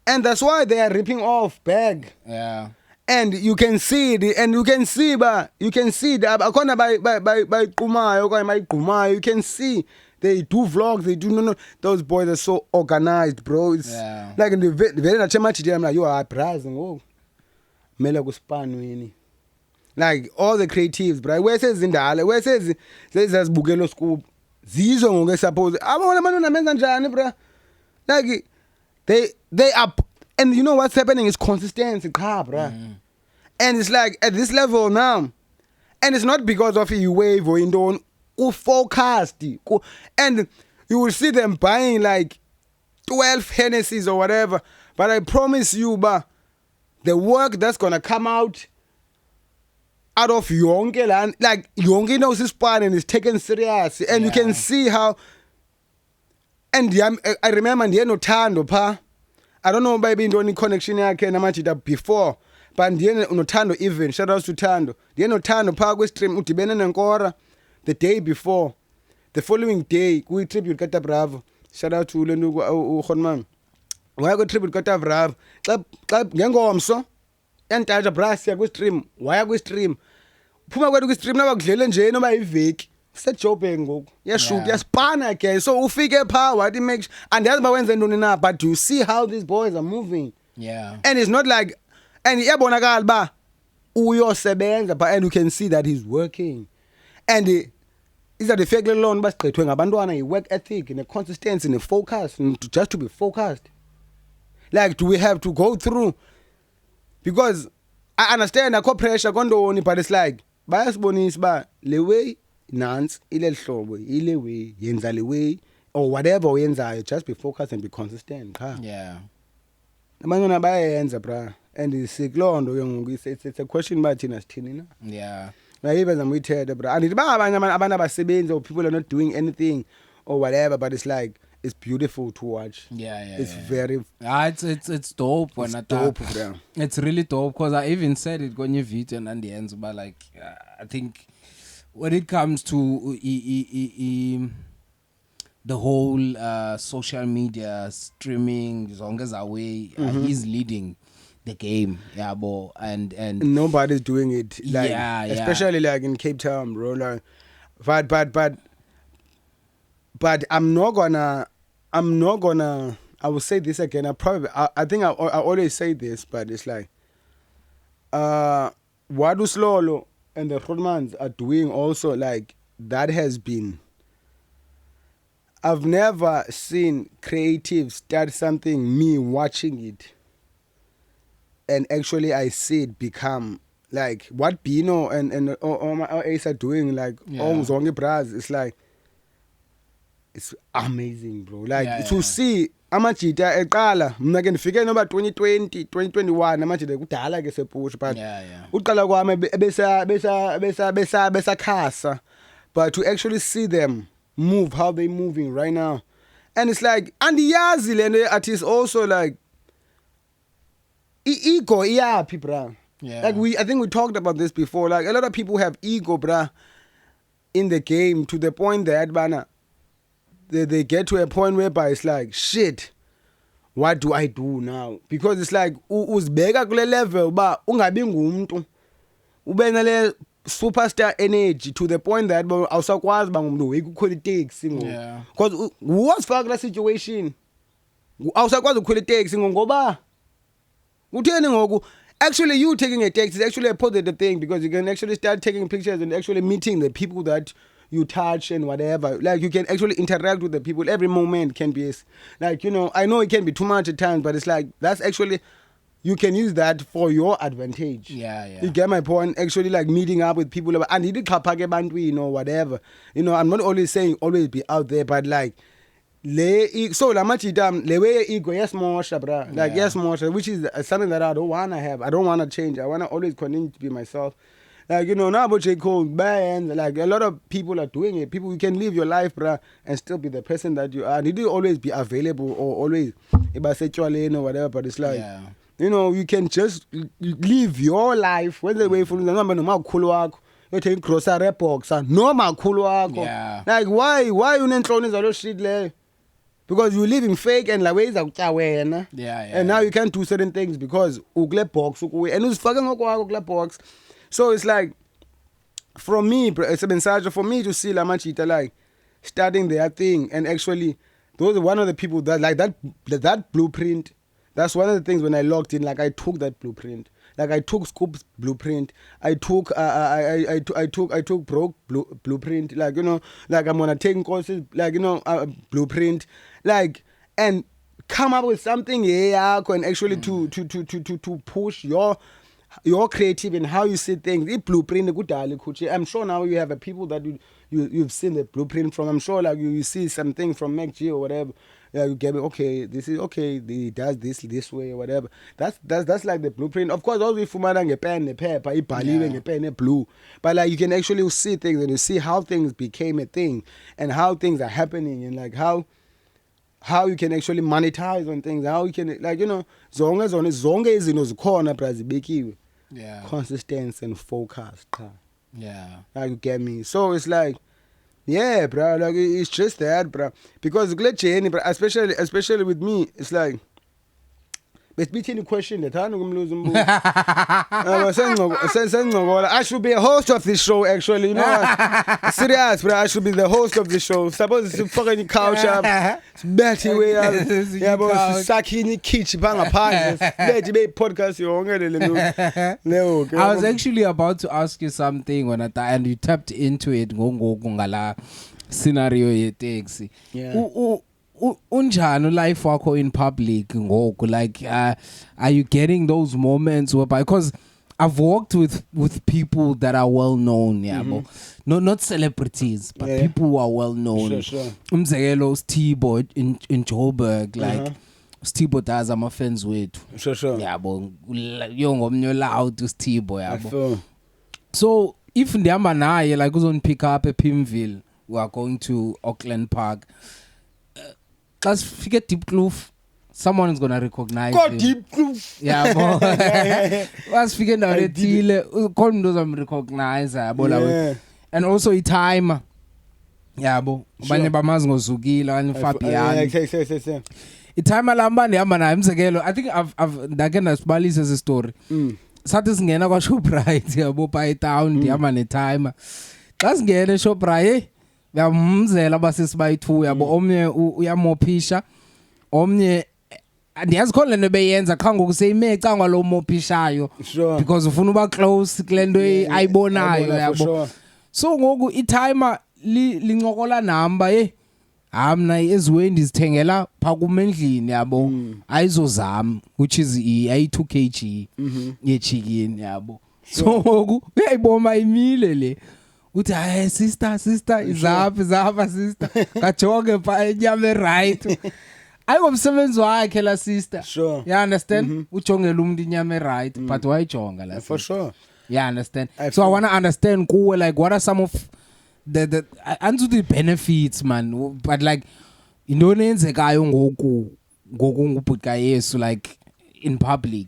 and that's why they are ripping off bag Yeah. and you can see it and you can see that akhona bayiqumayo okanye bayiqumayo you can see they do vlogs they do no those boys are so organized bro it's like in the very nachemachiti I'm like you are bras ngo mele kuspanweni like all the creatives bro where says indala where says zazibukelo scoop zizo ngoke suppose abona abantu namenza njani bro like they are and you know what's happening is consistency cha bro and it's like at this level now and it's not because of you wave or indon forecast and you will see them buying like 12 Hennessy's or whatever but I promise you the work that's gonna come out of yonke land like yonke knows his part and is taken serious and you can see how and I remember ndiye noThando pha I don't know maybe indoni connection yakhe namajita before but ndiye noThando even shout out to Thando ndiye noThando pha kwe stream udibene neNkora the day before the following day we tribute kata Bravo shout out to lento uGhonman waya ku tribute kata Bravo xa ngengomso yantaja brass ya ku stream waya ku stream phuma kwethu ku stream nabakudlele nje noba iveki setjobheng ngoku yashoot yaspana again so ufike pha wathi make andiyazi bawenze ntoni na but you see how these boys are moving and it's not like and iyabonakala ba uyosebenza but and you can see that he's working and is that the fact alone basigqithwe ngabantwana i-work ethic ne-consistency ne-focus just to be focused like do we have to go through because I understand akho pressure kondoni but it's like bayasibonisa ba le way nansi ile hlobo ile way yenza le way or whatever uyenzayo just be focused and be consistent abantwana bayenza bra and siklondo ke ngoku it's a question ba thina sithini na even I'm with bro and abantu abasebenzi or people are not doing anything or whatever but it's like it's beautiful to watch it's very it's dope when it's dope bro. It's really dope because I even said it kwenye video and the ends but like I think when it comes to the whole social media streaming zonke zawe he's leading the game, yabo, and nobody's doing it. Like, Yeah. especially like in Cape Town, bro. Like, but I'm not gonna. I will say this again. I think I always say this, but it's like, what Uslolo and the Rodmans are doing also, like, that has been. I've never seen creatives start something, me watching it, and actually I see it become like what Bino and my Ace are doing, like on Zongi Braz. It's like, it's amazing, bro. Like, to see amajita eqala mina ke ndifike noba 2020 2021 amajita kudala ke sepush, but uqala kwami besakhasa, but to actually see them move how they moving right now, and it's like, andiyazi le artist also, like, ego iyaphi, bra. Like, I think we talked about this before, like a lot of people have ego, bra, in the game, to the point that bana they get to a point whereby it's like, shit, what do I do now? Because it's like uzibeka kule level ba ungabi ngumuntu ube nale superstar energy, to the point that awusakwazi ba ngumuntu ukukhwela itaxi ngo, because what's fuck la situation, awusakwazi ukukhwela itaxi ngoba utheni ngoku. Actually, you taking a taxi is actually a positive thing, because you can actually start taking pictures and actually meeting the people that you touch and whatever. Like, you can actually interact with the people. Every moment can be, like, you know, I know it can be too much at times, but it's like, that's actually, you can use that for your advantage. You get my point? Actually, like, meeting up with people, and you know, whatever. You know, I'm not always saying always be out there, but like, so la machita le way ego, yes more, bra. Like, yes more, which is something that I don't wanna have. I don't wanna change. I wanna always continue to be myself. Like, you know, now about J. Cole bands, like, a lot of people are doing it. People, you can live your life, bruh, and still be the person that you are. You do always be available, or always, if I say lane or whatever, but it's like, you know, you can just live your life. When the way from the number, no matter you're taking grocery box, no matter like, why you not throwing all shit there? Because you're living fake, and like, ways out and now you can't do certain things because ugle box, and who's fucking ugle box. So it's like, from me, it's a message for me to see La Machita, like, starting their thing, and actually, those are one of the people that, like, that blueprint. That's one of the things when I logged in, like, I took that blueprint. Like, I took Scoop's blueprint. I took Broke blueprint. Like, you know, like, I'm gonna take courses, like, you know, blueprint. Like, and come up with something, and actually to push your creative and how you see things. It blueprint, I'm sure now you have a people that you've seen the blueprint from. I'm sure, like, you see something from MacG or whatever. You get me, okay, this is okay, he does this way or whatever. That's like the blueprint. Of course, also if you a pen, a paper, a pen, a blue. But like, you can actually see things, and you see how things became a thing, and how things are happening, and like how you can actually monetize on things, how you can, like, you know, zonke izinto zikhona bra zibekiwe. Consistency and focus. Like, you get me. So it's like, yeah, bro, like, it's just that, bro. Because glitch, bro, especially with me, it's like, but between question that I should be a host of this show, actually. You know what? Serious, bro. I should be the host of the show. Suppose it's fucking couch up. It's Betty way up. Yeah, but Sakini Kitch bang apart. Betty be podcast you I was actually about to ask you something and you tapped into it ngala scenario ye taxi. Unjani life wakho in public ngoku, like, are you getting those moments whereby, because I've worked with people that are well known, not celebrities, but people who are well known. Umzekelo Stibo in Joburg, like, Stibo does ama fans wethu. Yabo, yongomnye loud to Stibo, yabo. So if ndihamba naye, like, uzon pick up a Pimville, we are going to Auckland Park. Let's forget Deep Kloof. Someone is gonna recognize him. Deep Kloof. Yeah, let's forget now the deal. Come doesn't recognize and also a time. Yeah, bo. Banye bamazi ngozukile and Fabian. itime lamba ndihamba nayo umzekelo I think I've ndake ndasibalisa esi story sathi singena kwa Shoprite yabo pha etown ndihamba netimer xa singena eShoprite uyamzela abasisi bayi2 yabo omnye uyamophisha omnye andiyazi khona lento beyenza qha ngoku seyimeca ngalo mophishayo because ufuna uba close kulento ayibonayo yabo so ngoku itimer lincokola namba hamna eziwe ndizithengela pha kumendlini yabo ayizozama which is i2 kg yechicken yabo so ngoku uyayiboma imile le uthi hayi sister izapha sister kajonge pha enyame right ayingomsebenzi wakhe la sister sure you understand ujongela umuntu inyame right but wayijonga la for sure you understand so I want to understand kuwe like what are some of the the benefits man but like intoni enzekayo ngoku ngubhuqa Yesu like in public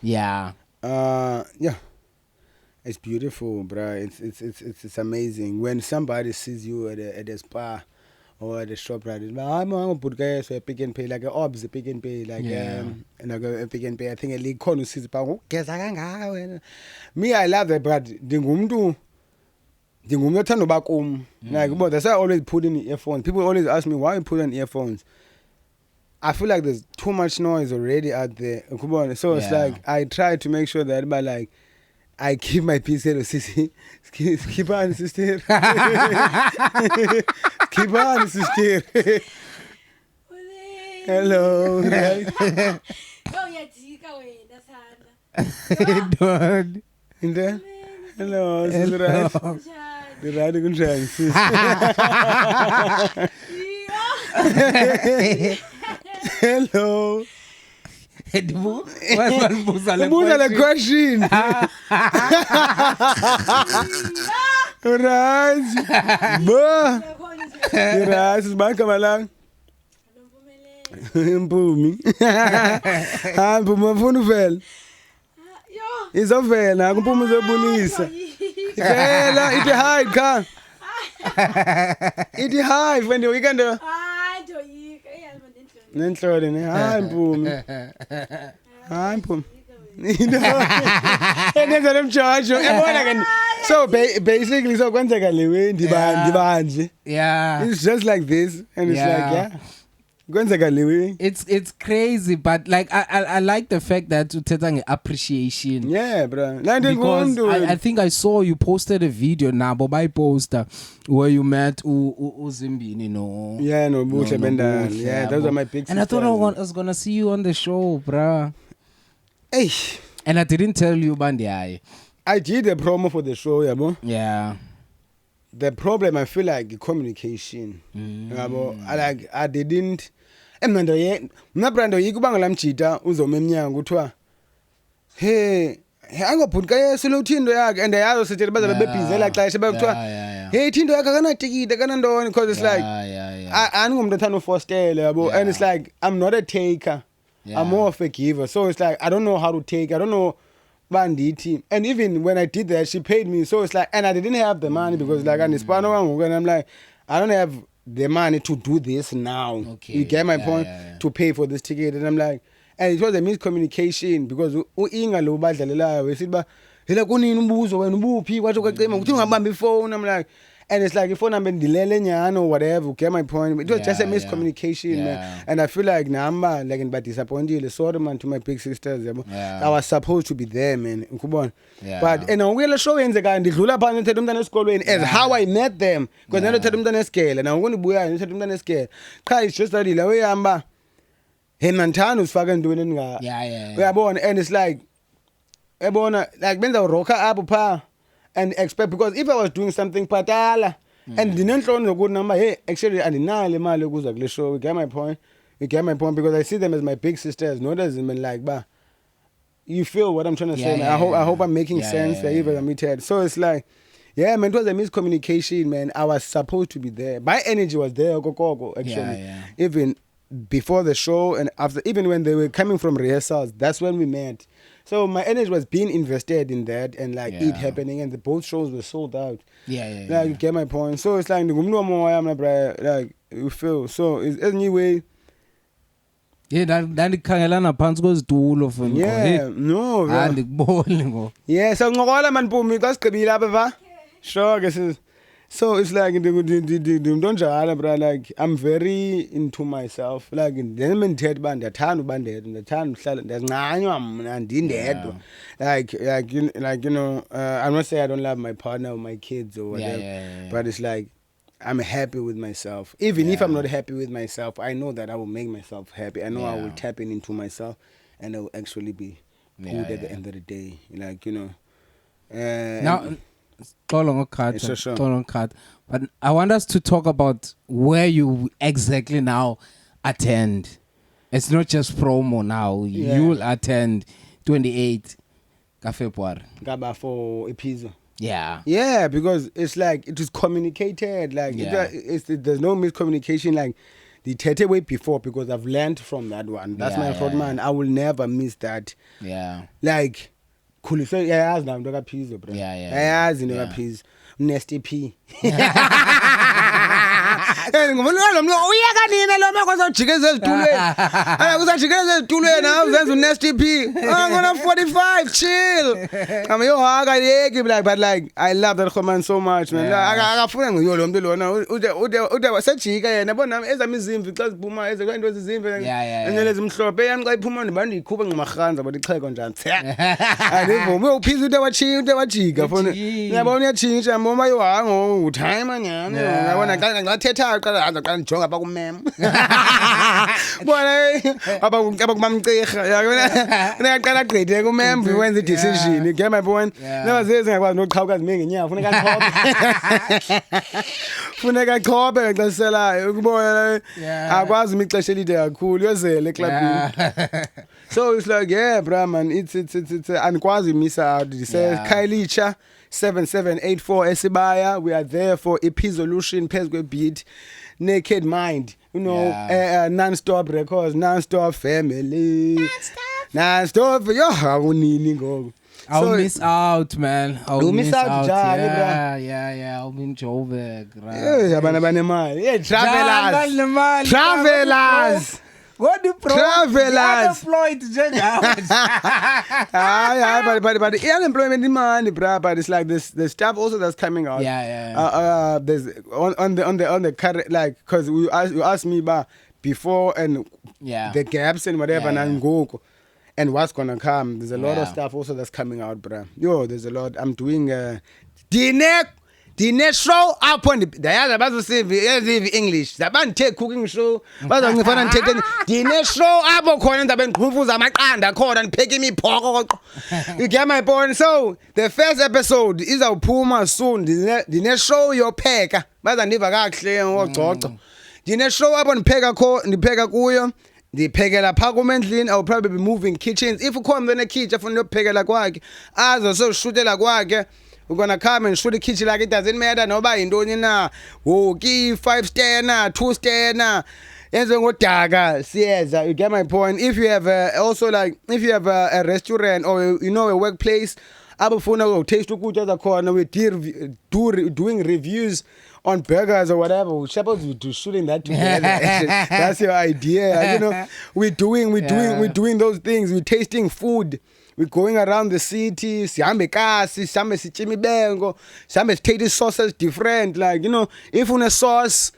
yeah yeah it's beautiful bro it's amazing when somebody sees you at a spa or at a shop right I'm a Buddha Yesu a Pick n Pay like a obs a Pick n Pay like like a Pick n Pay I think a league corner sees me I love that but ndingumntu othanda uba kum like but that's why I always put in earphones. People always ask me why you put in earphones. I feel like there's too much noise already out there. So it's like I try to make sure that but like I keep my peace here. Sissy, keep on, sister. Keep on, sister. Hello. Dad. Hello, sister. The right good sis. Hello. Buza le question. Right. Bo. Right, sibaka malang. Mpumi. Mpumi ufuna uvela. Izovela kumpumi uzobulisa. Vela ithi hide kha. Ithi hide when you can do. Nenhlolo ne hayi mpumi endenza lemjajo yabona ke so basically so kwenzeka lewe ndibanje yeah it's just like this and it's like yeah kwenzeka lewe it's crazy but like I like the fact that uthetha ngeappreciation yeah bro because I think I saw you posted a video nabo by poster where you met uZimbini no Buhle Bendala yeah those are my big and I thought I was gonna see you on the show bruh hey and I didn't tell you bandi I did a promo for the show yabo yeah the problem I feel like communication yabo I didn't mina brando yikuba ngalamjita uzoma eminyango kuthiwa hey angobhutka Yesu lo thindo yakhe and yazo sithi baza bebhizela xesha bekuthiwa hey thindo yakhe akanatikite kanandoni because it's like aningumntu othanda ufostele yabo and it's like I'm not a taker I'm more of a giver so it's like I don't know how to take I don't know bandithi and even when I did that she paid me so it's like and I didn't have the money because like and I'm like I don't have the money to do this now you get my point to pay for this ticket and I'm like and it was a miscommunication because uInga lo badlalelayo wesithi ba hela kunini umbuzo wena ubuphi kwathi kwacema ukuthi ungabamba ifone I'm like and it's like ifone number ndilele nyana or whatever you get my point it was just a miscommunication man and I feel like namba like and but disappointed sorry man to my big sisters yabo I was supposed to be there man ukubona but and ngiyela show yenzeka ndidlula phansi ethetha umntana esikolweni as how I met them because nalo ethetha umntana esigele na ngonibuya ethetha umntana esigele cha it's just that la uyamba henantana usifaka entweni eninga uyabona and it's like ebona like benza urocka up pha and expect because if I was doing something patala and dinenhloni zokuthi namba hey actually andinale imali ukuza kule show you get my point because I see them as my big sisters not as men like ba you feel what I'm trying to say man. I hope I'm making sense even admitted so it's like yeah man it was a miscommunication man I was supposed to be there my energy was there gogo actually even before the show and after even when they were coming from rehearsals that's when we met so my energy was being invested in that and like it happening and the both shows were sold out like you get my point so it's like ngumntu omoya mna bro like you feel so is anyway Yeah, ndandikhangelana phantsi kwezitulo mfana. Yeah, no. bro. Andikuboni ngo. Yeah, so ngokola man Mpumi xa sigqibile apha va. Sure ke sis. So it's like ndinto njalo bro, like I'm very into myself. Like njengoba ndithetha uba ndiyathanda uba ndedwa, ndiyathanda uhlala ndiyazincanywa mna ndindedwa. Like you know, I'm not saying I don't love my partner or my kids or whatever, yeah. but it's like I'm happy with myself. Even if I'm not happy with myself, I know that I will make myself happy. I know I will tap into myself and I will actually be good at the end of the day. Like, you know. Now, Sure. but I want us to talk about where you exactly now attend. It's not just promo now. Yeah. You'll attend 28 February. Gaba for Epizo. Yeah. Yeah, because it's like it was communicated. Like there's no miscommunication. Like the Tete way before, because I've learned from that one. That's my thought, man. I will never miss that. Yeah. Like, cool. So yeah, I'm doing a piece, bro. Yeah. A piece. Nasty P. Uyaka nina lo meko uzawujikeza ezitulweni. Uzawujikeza ezitulweni awuzenza uNasty P. I'm gonna 45, chill. I'm yo akayeki but like I love that man so much, man. Akafuna ngiyo lo muntu lona ude wasejika yena bona ezami izimvi xa ziphuma eze kwento ezizimvi enele zimhlophe yami xa iphuma ndibantu ikhupha ngimahanza but icheko njani. Andivumi uphisa ude wajika phone. Uyabona uyachinja moma yohango uthayima nyani. Uyabona xa thetha qala ndijonga apha kumem. Bona apha kumamcirha yabona uyaqala agqithe kumem wenza i-decision. You get my point? Never says ngakwazi nokuqhawuka zimingi nyawo funeka aqhophe. Funeka aqhophe xa siselayo ukubona akwazi imixesha elide kakhulu yozele eklabini. So it's like bro man, it's andikwazi miss out. It says Khayelitsha 7784 Esibaya. We are there for Episolution phezu kwebeat. Naked Mind, you know, non-stop records, non-stop family, non-stop. Yo, I'll miss out, man. I'll miss out. Yeah. I'll be in Joburg. Yeah, travelers. What the travelers? Unemployed, but the unemployment demand, bruh. But it's like this, the stuff also that's coming out. There's on the current, like, cause you asked me about before and the gaps and whatever and go and what's gonna come. There's a lot of stuff also that's coming out, bruh. Yo, there's a lot. I'm doing the next show up on the bazosiva English zabanthe cooking show bazongifana ngithethe the next show apho khona ndabe ngiqhufuza amaqanda khona ndipheke imiphoko. You get my point? So the first episode izawuphuma soon. The next show yopheka bazandiva kahle ngogcoco. The next show apho ndipheka kuyo ndiphekela pha kumendlini. I'll probably be moving kitchens. If ukhona then a kitchen afuna ukuphekela kwakhe azoshutela kwakhe. We're gonna come and shoot the kitchen like it doesn't matter. Nobody doing na. Okay, 5-star na, 2-star na. You get my point. If you have if you have a restaurant or you know a workplace, abafuna taste ukutya zakhona, we doing reviews on burgers or whatever. We're supposed to do shooting that together. That's your idea. You know, we're doing those things. We're tasting food. We're going around the city, sihambe kasi, sihambe sichimi bengo, sihambe sithathe sauces different. Like, you know, if une sauce,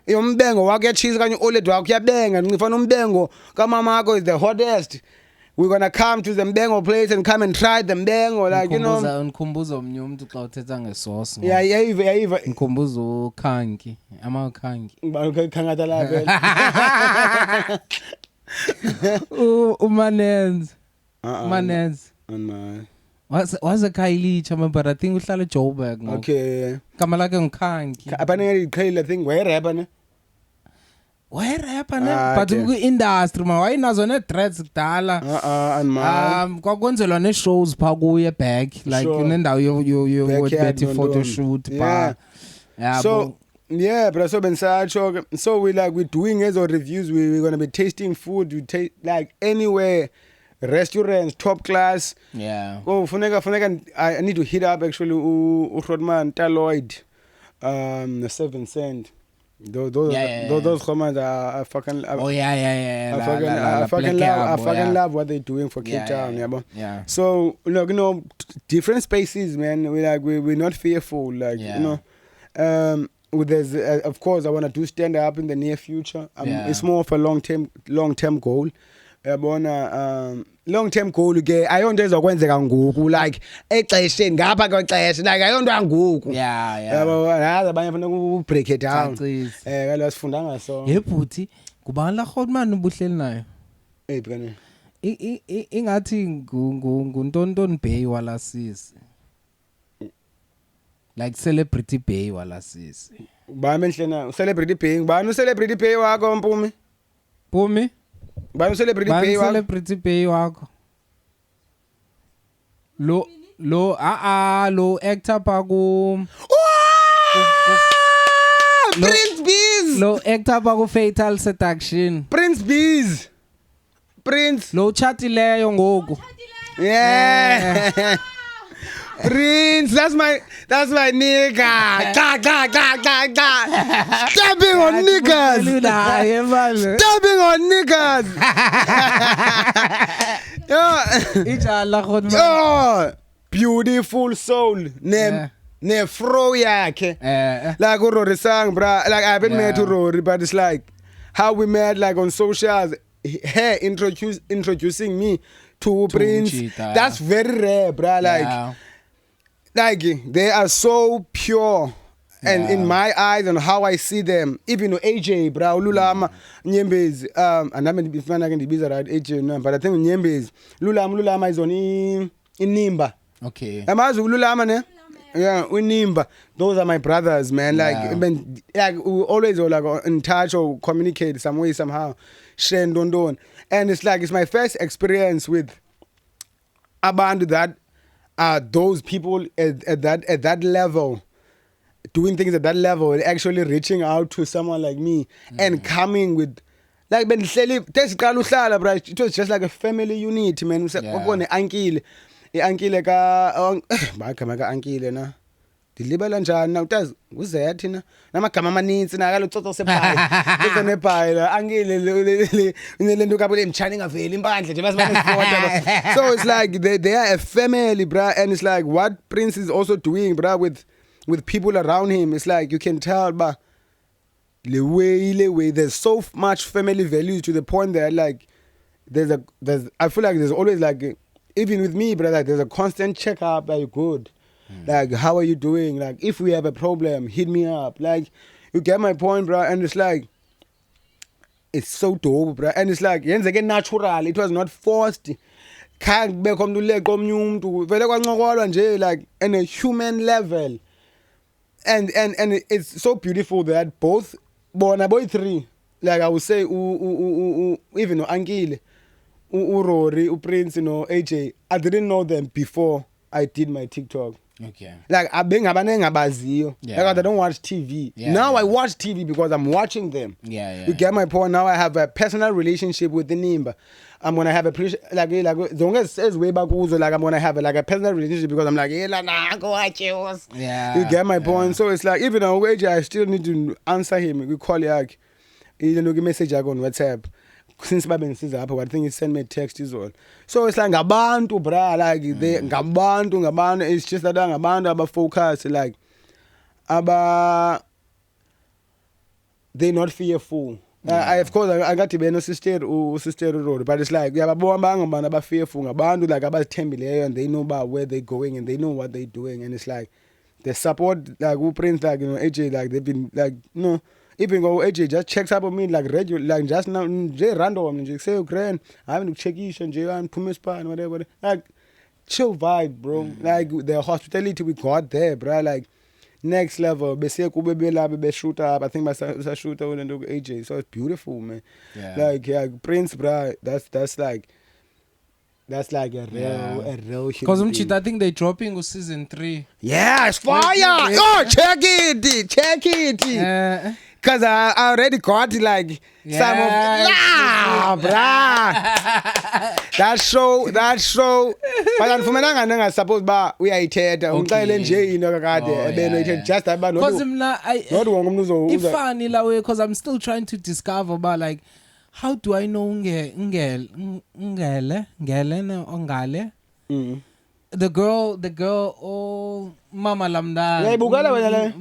umbengo wakho cheese kanye old wakho uyabenga, ngifana umbengo kamama wakho is the hottest. We're gonna come to the mbengo place and come and try the mbengo, like, you know. Ngikhumbuza omnye umuntu xa uthetha ngesauce. Yeah. Ngikhumbuza ukhangi, amakhangi. Khangata lapha. Umanenzi. Manez. Man. Was a Khayelitsha, man, but I think uhlala Joburg. Okay. Kama lake ngikhangi. Abane Khayelitsha thing where rapper. But industry man, why nazo ne threats kudala. Kwakwenzelwa ne shows pha kuye back like inendawo yo Betty photo shoot pa. Yeah. So but so bensacho. So we're doing as reviews. We're gonna be tasting food. We taste like anywhere. Restaurants, top class. Oh, funeka. I need to hit up actually Rodman Taloid, the 7 Cent. Those comments are fucking. Oh yeah. I fucking love what they're doing for Cape Town, Yeah. So look, different spaces, man. We're not fearful, there's of course I want to do stand up in the near future. It's more of a long term goal. Long term goal ke ayonto ezokwenzeka ngoku like exesheni ngapha kwexesha like ayonto yangoku yabo hayi abanye fanele ku break it down kaloku sifunda ngaso yebhuti kubani la Hotman ubuhleli nayo bukane ingathi nguntontoni Bay wala sisi like celebrity Bay wala sisi ba menhlena celebrity Bay ngibani celebrity Bay wakho Mpumi Bani celebrity Bay wakho? Celebrity Bay wakho. Lo actor pa ku Prince Bees. Lo actor pa ku Fatal Seduction. Prince Bees. Prince. Lo chatileyo ngoku. Yeah. Prince, that's my nigga. Stepping on niggas. Stepping on niggas. Oh, beautiful soul. Ne fro yakhe. Like Rory sang, bra. Like I've been met to Rory, but it's like how we met like on socials. Her introducing me to Prince. Chita. That's very rare, bra. Like they are so pure, and in my eyes and how I see them, even AJ, bro, Lulama, Nyembezi, and I'm going to be right AJ, no, but I think Nyembezi, Lulama is on in Nimba. Okay. Am I Lulama, ne? Yeah, we Nimba. Those are my brothers, man. Like we always like in touch or communicate some way somehow. Shen Don, and it's like it's my first experience with Abandu that. Those people at that level, doing things at that level, and actually reaching out to someone like me and coming with, like, it was just like a family unit, man. Uncle ka uncle na. Dilibela njani na utazi uze thina namagama amaninzi na kalo tsotso sebhayi tsotso nebhayi angile lento kabule emchani ngaveli impandle nje basibona so it's like they are a family, bro, and it's like what Prince is also doing, bro, with people around him. It's like you can tell, but the way there's so much family values to the point that like there's I feel like there's always like even with me, bro, like there's a constant checkup. Are you good? Like, how are you doing? Like, if we have a problem, hit me up. Like, you get my point, bro. And it's like, it's so dope, bro. And it's like, yenzeke natural. It was not forced. Can't be come to let come like on a human level. And it's so beautiful that both boy three, like I would say, even Angile, Rory, Prince, AJ. I didn't know them before I did my TikTok. Okay. Like like I don't watch TV. Now I watch TV because I'm watching them. You get my point. Now I have a personal relationship with the Nimba. I'm gonna have a like as long as it says way back like I'm gonna have a personal relationship because I'm like go watch yours. You get my point. So it's like even on AJ I still need to answer him. We call like message on WhatsApp. Since babe ngisiza apho I think he sent me a text is all. So it's like ngabantu, bra, like they ngabantu it's just that ngabantu aba focus like they're not fearful. I of course I got to be no sister road, but it's like ngabantu aba fearful, ngabantu like abazithembileyo, and they know about where they're going and they know what they're doing, and it's like the support like who Prince like AJ like they've been like even go AJ just checks up on me like regular, like just now random and just say grand I haven't check ish and and Pumispa and whatever, like chill vibe, bro. Like the hospitality we got there, bro, like next level. Be shoot up. I think my shooter and do AJ, so it's beautiful, man. Like Prince, bro, that's like a real because I think they're dropping season 3. Yeah, it's fire. Oh, check it. Cause I already got like some of bruh. that show but andifumenanga nengasupposed uba uyayithetha umxelele nje into kakade ebenoyithetha just about because not wonke umuntu ifani la way because I'm still trying to discover about like how do I know ngele ongale the girl oh mama lamdana uyayibukela wena le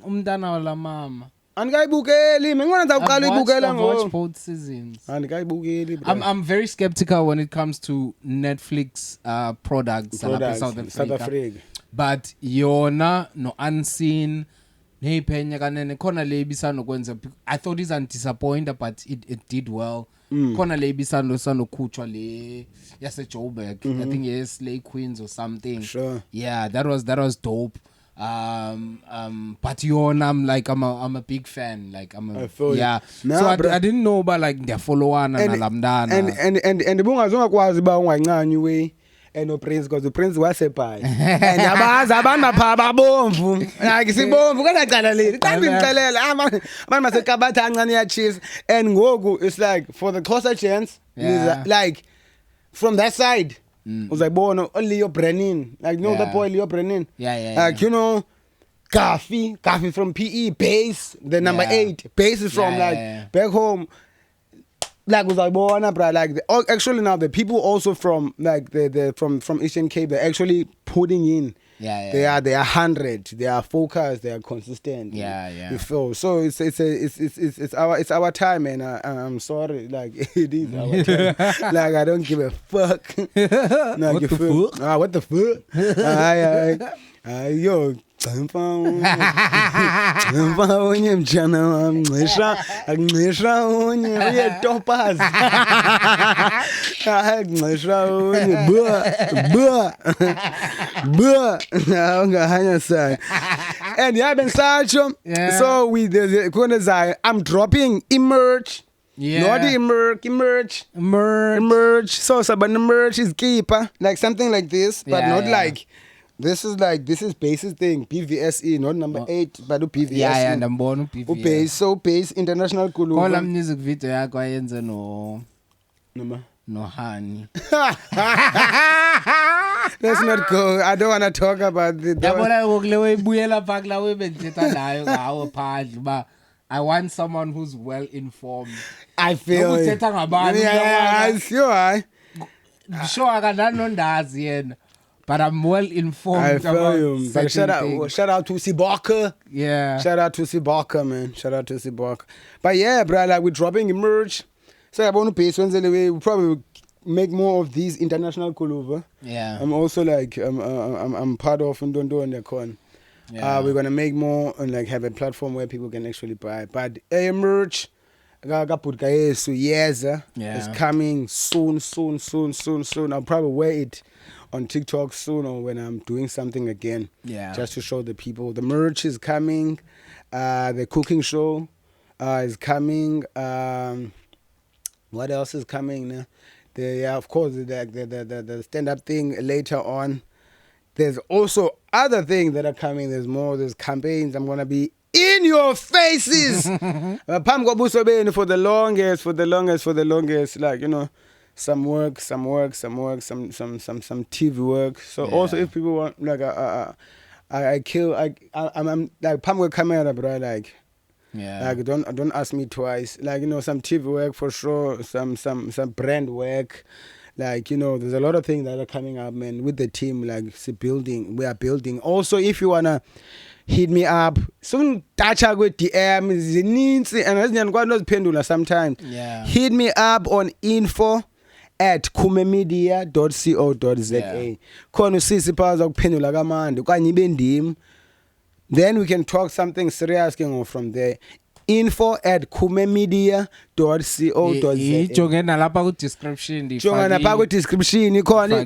umntana wala mama andikayibukeli mina ndizawuqala uyibukela I've watched both seasons. andikayibukeli I'm very skeptical when it comes to Netflix products South Africa. But yona no unseen neyiphenya kanene khona le ibisano kwenza I thought it's disappointed but it did well. Khona le ibisano sanokhutshwa le yase Joburg. I think yes Slay Queens or something. Sure. Yeah, that was dope. But yona I'm a big fan. Like I feel yeah. Nah, So bro. I didn't know about like their followana nalamdana. And bungazongakwazi ba ungancanye we no Prince because the Prince wasebhayi and abazi abantu bapha babomvu like sibomvu kanacala leli qambi ngixelela abantu masekabatha kancane yachisa and ngoku it's like for the closer chance like from that side uzayibona Leo Brennan like you know the boy Leo Brennan like you know Gaffy from PE Base the number 8 Base is from back home. Like uzayibona bro like actually now the people also from like the from Asian Cape they're actually putting in they are 100 they are focused they are consistent you feel so it's our time and I'm sorry like it is our time like I don't give a fuck like, what the fuck what the fuck yo Mfa unye mjana wa mngisha unye uyetopazi mngisha unye bua ungahanya sana and yaben sacho so with the kona I'm dropping emerge not emerge so sabana merge is keeper like something like this but not like this is Base's thing, PVSE, not number 8, but PVSE. Yeah, ndambona PVSE. Base, so Base International Kuluva. Call music video yakho ayenze no Hani. Let's not go. I don't want to talk about the yabona ngoklewe ibuyela back la webenthetha nayo ngawo phandle ba I want someone who's well informed. I feel ukuthetha ngabantu sure. Sure akananondazi yena. But I'm well informed. I feel you. But shout out to Sibaka. Yeah. Shout out to Sibaka, man. Shout out to Sibaka. But yeah, bro, like we're dropping Emerge. So I want to pay anyway. We'll probably make more of these international Kuluva. Yeah. I'm also like I'm part of Ndondo and Yakon. Yeah. We're gonna make more and like have a platform where people can actually buy. But Emerge. It's coming soon. I'll probably wear it on TikTok soon or when I'm doing something again. Yeah. Just to show the people. The merch is coming. The cooking show is coming. What else is coming? Of course, the stand-up thing later on. There's also other things that are coming. There's campaigns. I'm going to be in your faces. For the longest, like, you know, some TV work. So also if people want, like, I'm like Pamgo camera, bro, like, like don't ask me twice. Like, you know, some TV work for sure, some brand work. Like, you know, there's a lot of things that are coming up, man, with the team. Like, we are building. Also, if you wanna hit me up, soon touch out with DM, and sometimes. Yeah. Hit me up on info@kumemedia.co.za. Khona usisi phaza ukuphendula kamandi okanye ibe ndim. Then we can talk something serious from there. info@kumemedia.co.za. Jongena lapha ku description Jongena lapha ku description ikhona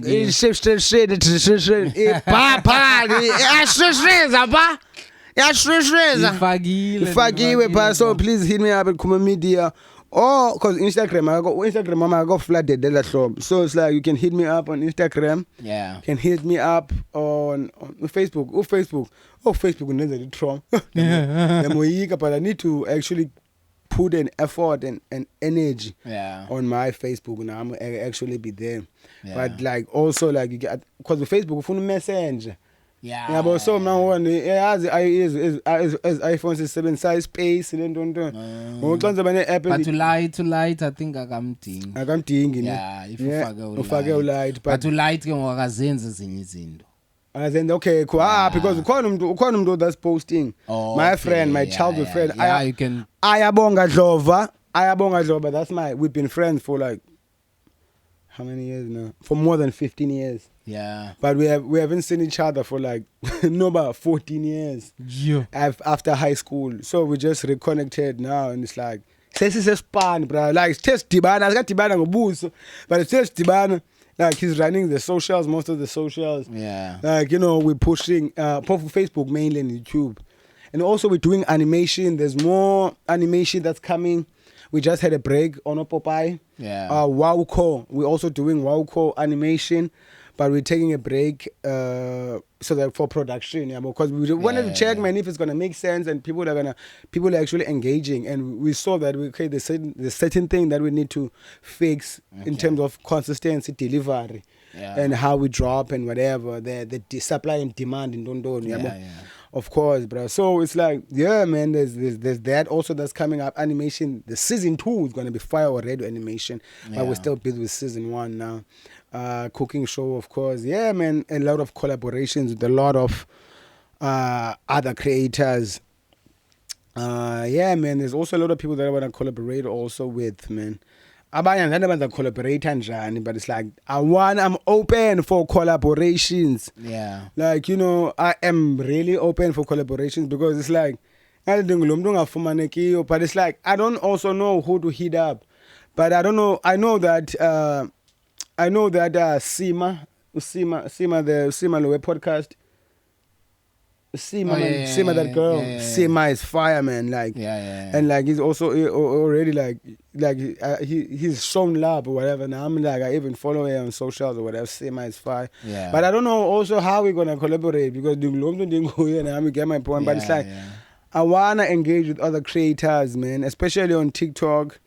ifakiwe pa so please hit me up at Kumemedia. Oh, because Instagram I got flooded that hlobo. So it's like you can hit me up on Instagram. Yeah. You can hit me up on Facebook. Facebook unenza the trauma. But I need to actually put an effort and energy Yeah. on my Facebook now I'm actually be there. Yeah. But like also like you get because with Facebook you find messenger. Yeah. Yeah, but so now one as iPhone 7 size space lento nto. Ngokuxanza bane app But to light, I think akamdingi. akamdingi ne. Yeah, if Yeah, ufake ulight but to light ke ngokazenza ezinye izinto. And then okay, cool. Because ukhona umuntu that's posting. Oh, My okay, friend, my yeah, childhood yeah, friend. Yeah, you can. Ayabonga Dlova. That's we've been friends for like how many years now? For more than 15 years. Yeah. But we haven't seen each other for like no about 14 years. Yeah. After high school. So we just reconnected now and it's like sesisespan, bro. Like it's just dibana, dibana ngobuso, but it's just dibana. Like he's running the socials, most of the socials. Yeah. Like, we're pushing Facebook mainly and YouTube. And also we're doing animation. There's more animation that's coming. We just had a break on Popeye. Yeah. Wowco. We're also doing Wowco animation. But we're taking a break so that for production, because we wanted to check, man, if it's gonna make sense and people are actually engaging, and we saw that there's certain thing that we need to fix in terms of consistency, delivery, and how we drop and whatever the supply and demand in Dondon, of course, bro. So it's like, yeah, man, there's that also that's coming up. Animation, the season 2 is gonna be fire already animation, but we're still busy with season 1 now. Cooking show, of course. Yeah, man, a lot of collaborations with a lot of other creators. Yeah, man, there's also a lot of people that I want to collaborate also with, man. Abanye ngane collaborate njani, but it's like I'm open for collaborations. Yeah. Like, I am really open for collaborations because it's like but it's like I don't also know who to hit up. But I don't know. I know that Sima Lowe podcast. Sima, man, Sima, that girl. Sima is fire, man. Like, and like he's also already like he's shown love or whatever. Now I'm like I even follow her on socials or whatever. Sima is fire. Yeah. But I don't know also how we're gonna collaborate because I get my point. But it's like I wanna engage with other creators, man, especially on TikTok,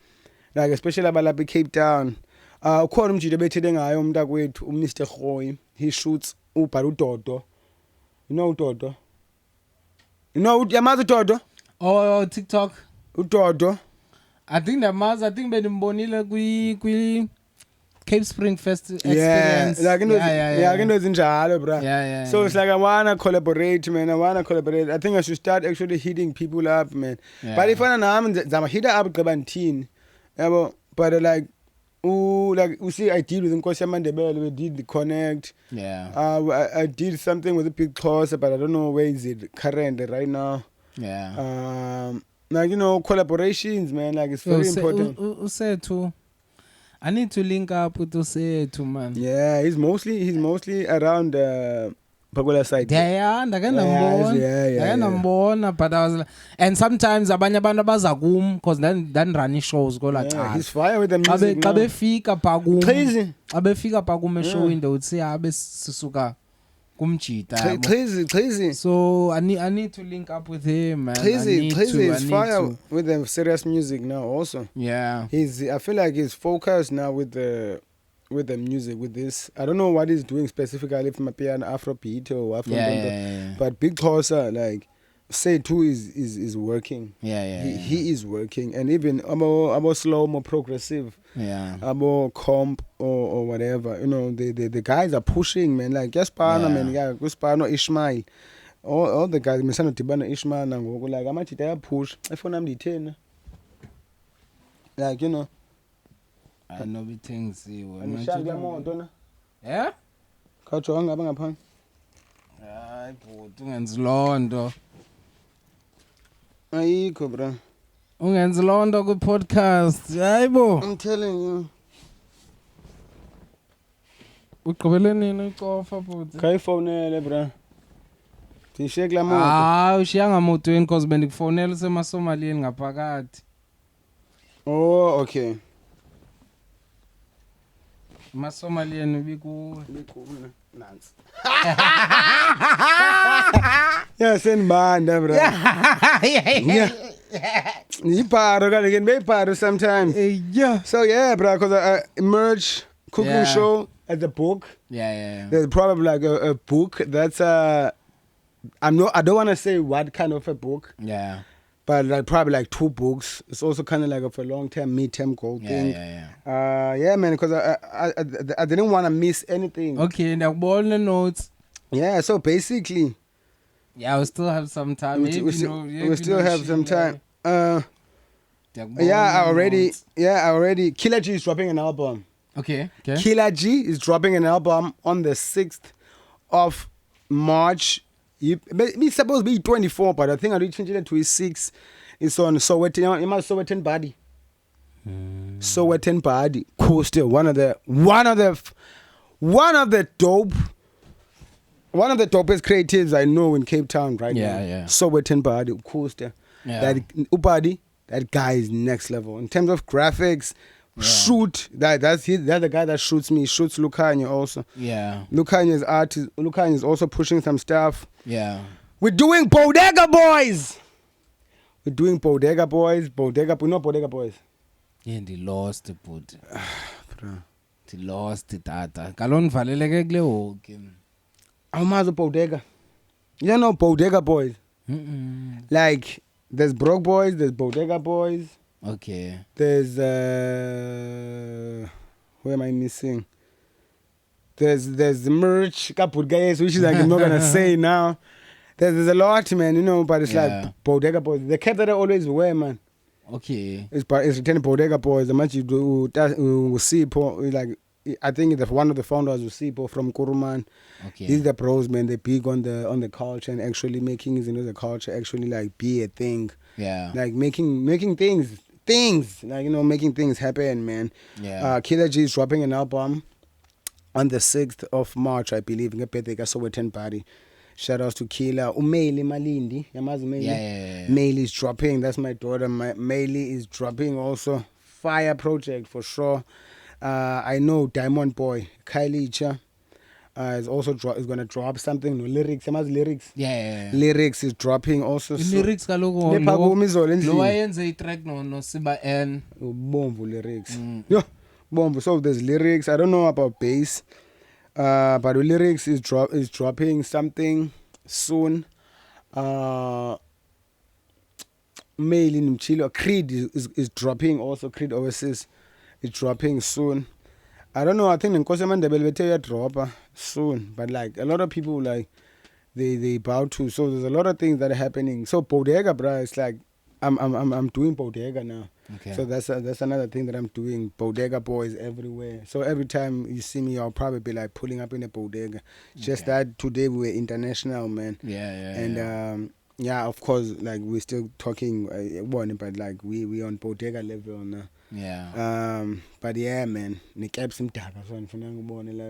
like especially about Cape Town. Ukhona umjito bethele ngayo umntakwethu uMr Khoyi. He shoots ubhala uDodo. You know uDodo? Yamazi uDodo? Oh, TikTok. uDodo. I think benimbonile kwi Cape Spring Fest experience. Yeah, into ezinjalo, bro. Yeah. So it's like I wanna collaborate, man. I think I should start actually hitting people up, man. Yeah. But if I am hit up Gabantine, but like you see, I did with Nkosi Amandebele, we did the Connect. Yeah. I did something with a big closer, but I don't know where is it current right now. Yeah. Like collaborations, man. Like it's very important. Usethu. I need to link up with Usethu, man. Yeah, he's mostly around Pagola side. Yeah, but I was like, and sometimes abanye abantu abaza because then running shows go like he's fire with the music. Xa befika pha kum. Crazy. Xa befika pha kum showing they would say abe sisuka kumjita. Crazy. So I need to link up with him, man. Crazy is fire with the serious music now also. Yeah. I feel like he's focused now with the music, with this. I don't know what he's doing specifically from a piano, Afrobeat or Afro. Yeah. But Big Closer, like Say Two is working. Yeah. He is working, and even about slow, more progressive. Yeah. About comp or whatever. The guys are pushing, man. Like Gaspano, man. Yeah, Gaspano, Ishmael. All the guys, Misano Tibana, Ishmael, and like I'm actually push. I found them the 10. Like I know the things you yeah? Kacho ngaba ngaphansi. Hayi bhuti ungenzi lonto. Ayikho bro. Ungenzi lonto ku podcast. Hayibo. I'm telling you. Uqhubele nini ucofa bhuti? Khayifonele bro. Tishek la moto. Ushiyanga motweni because bendikufonela usemasomalini ngaphakathi. Oh, okay. Masomaliyeni bikuwe nansi. Yeah, sendibanda bro. Yeah. Yiparo kanti ke nibeyiparo sometimes. Yeah. So yeah, bro, because I merge cooking Yeah. show at the book. Yeah. There's probably like a book that's I don't want to say what kind of a book, Yeah. but like probably like 2 books. It's also kind of like of a long-term, mid-term goal thing. Yeah, man, because I didn't want to miss anything. Okay, now all the notes. Yeah, so basically, Yeah, we still have some time. we still have some time. I already. Killer G is dropping an album. Okay. Killer G is dropping an album on the 6th of March. It's supposed to be 24, but I think I changed it to 6. It's on Sowetan Body. Sowetan Body. Cool still. One of the dopest creatives I know in Cape Town right now. Yeah. Sowetan Body. Cool still. Yeah. That guy is next level in terms of graphics. Shoot, that's the guy that shoots me. Shoots Lukanya also. Yeah. Lukanya's artist. Lukanya is also pushing some stuff. Yeah. We're doing Bodega Boys. You know Bodega Boys. Yeah, they lost the put. They lost the data. Kalon valeleke kule hoki. Awumazi Bodega. You don't know Bodega Boys. Like there's Broke Boys, there's Bodega Boys. Okay. There's who am I missing? There's the merch Kapurgayes, which is like I'm not gonna say now. There's a lot, man, you know, but it's like Bodega Boys. The cap that I always wear, man. Okay. It's written Bodega Boys. The much you do Sipo, like I think one of the founders was Sipo from Kuruman. Okay. These are the pros, man. They're big on the culture and actually making the culture actually like be a thing. Yeah. Like making things like, you know, making things happen, man. Yeah. Killer G is dropping an album on the 6th of March, I believe. Ngephethe kaSowetan Party. Shout outs to Killer. Umayli Malindi. Yamazi Mayli. Yeah. Mayli is dropping. That's my daughter. Mayli is dropping also. Fire project for sure. I know Diamond Boy, Kylie Cha, is also is gonna drop something. No lyrics. Yamazi lyrics. Yeah. Lyrics is dropping also. Lyrics kaloku lo wayenze itrack no Siba N. Bombo lyrics. Yo, bombo. So there's lyrics. I don't know about bass. But the lyrics is dropping something soon. Mail in Chile. Creed is dropping also. Creed Oasis is dropping soon. I don't know. I think Nkosi Mandebele will drop soon. But like a lot of people like they bow to. So there's a lot of things that are happening. So Bodega, bro, it's like I'm doing Bodega now. Okay. So that's another thing that I'm doing. Bodega Boys everywhere. So every time you see me, I'll probably be like pulling up in a bodega. Just that today we were international, man. Yeah. And of course, like we're still talking one, but like we on bodega level now. Yeah. But yeah, man. Nikep some data so ngifuna ngibone la.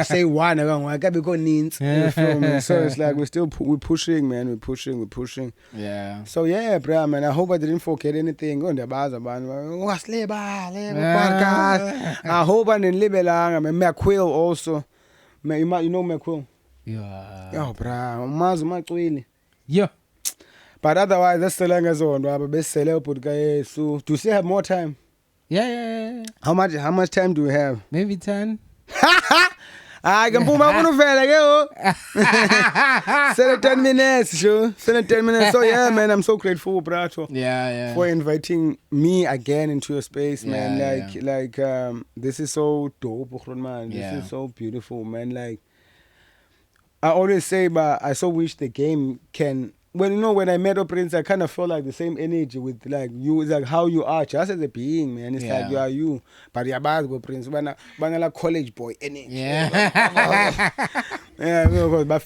Say one akabe konintsi. You feel me? So it's like we're pushing, man. We're pushing. Yeah. So yeah, bro, man. I hope I didn't forget anything. Ngiyabaza abantu. Wasileba, podcast. I hope I didn't libelanga, man. McQuill also. You know McQuill? Yeah. Yo, bro. Umazi umacwili. Yeah. But otherwise, that's the longest one. But best sell podcast. So do you still have more time? Yeah. How much time do we have? Maybe 10. I can put my phone Sell 10 minutes, sure. Sell 10 minutes. So yeah, man, I'm so grateful, Brato. Yeah. For inviting me again into your space, man. Yeah. This is so dope, man. This Yeah. is so beautiful, man. Like I always say, but I so wish the game can. When I met Prince, I kind of felt like the same energy with like you. It's like how you are, just as a being, man. It's like you are you, but you're bad with Prince. When like college boy energy. Yeah. Yeah, because but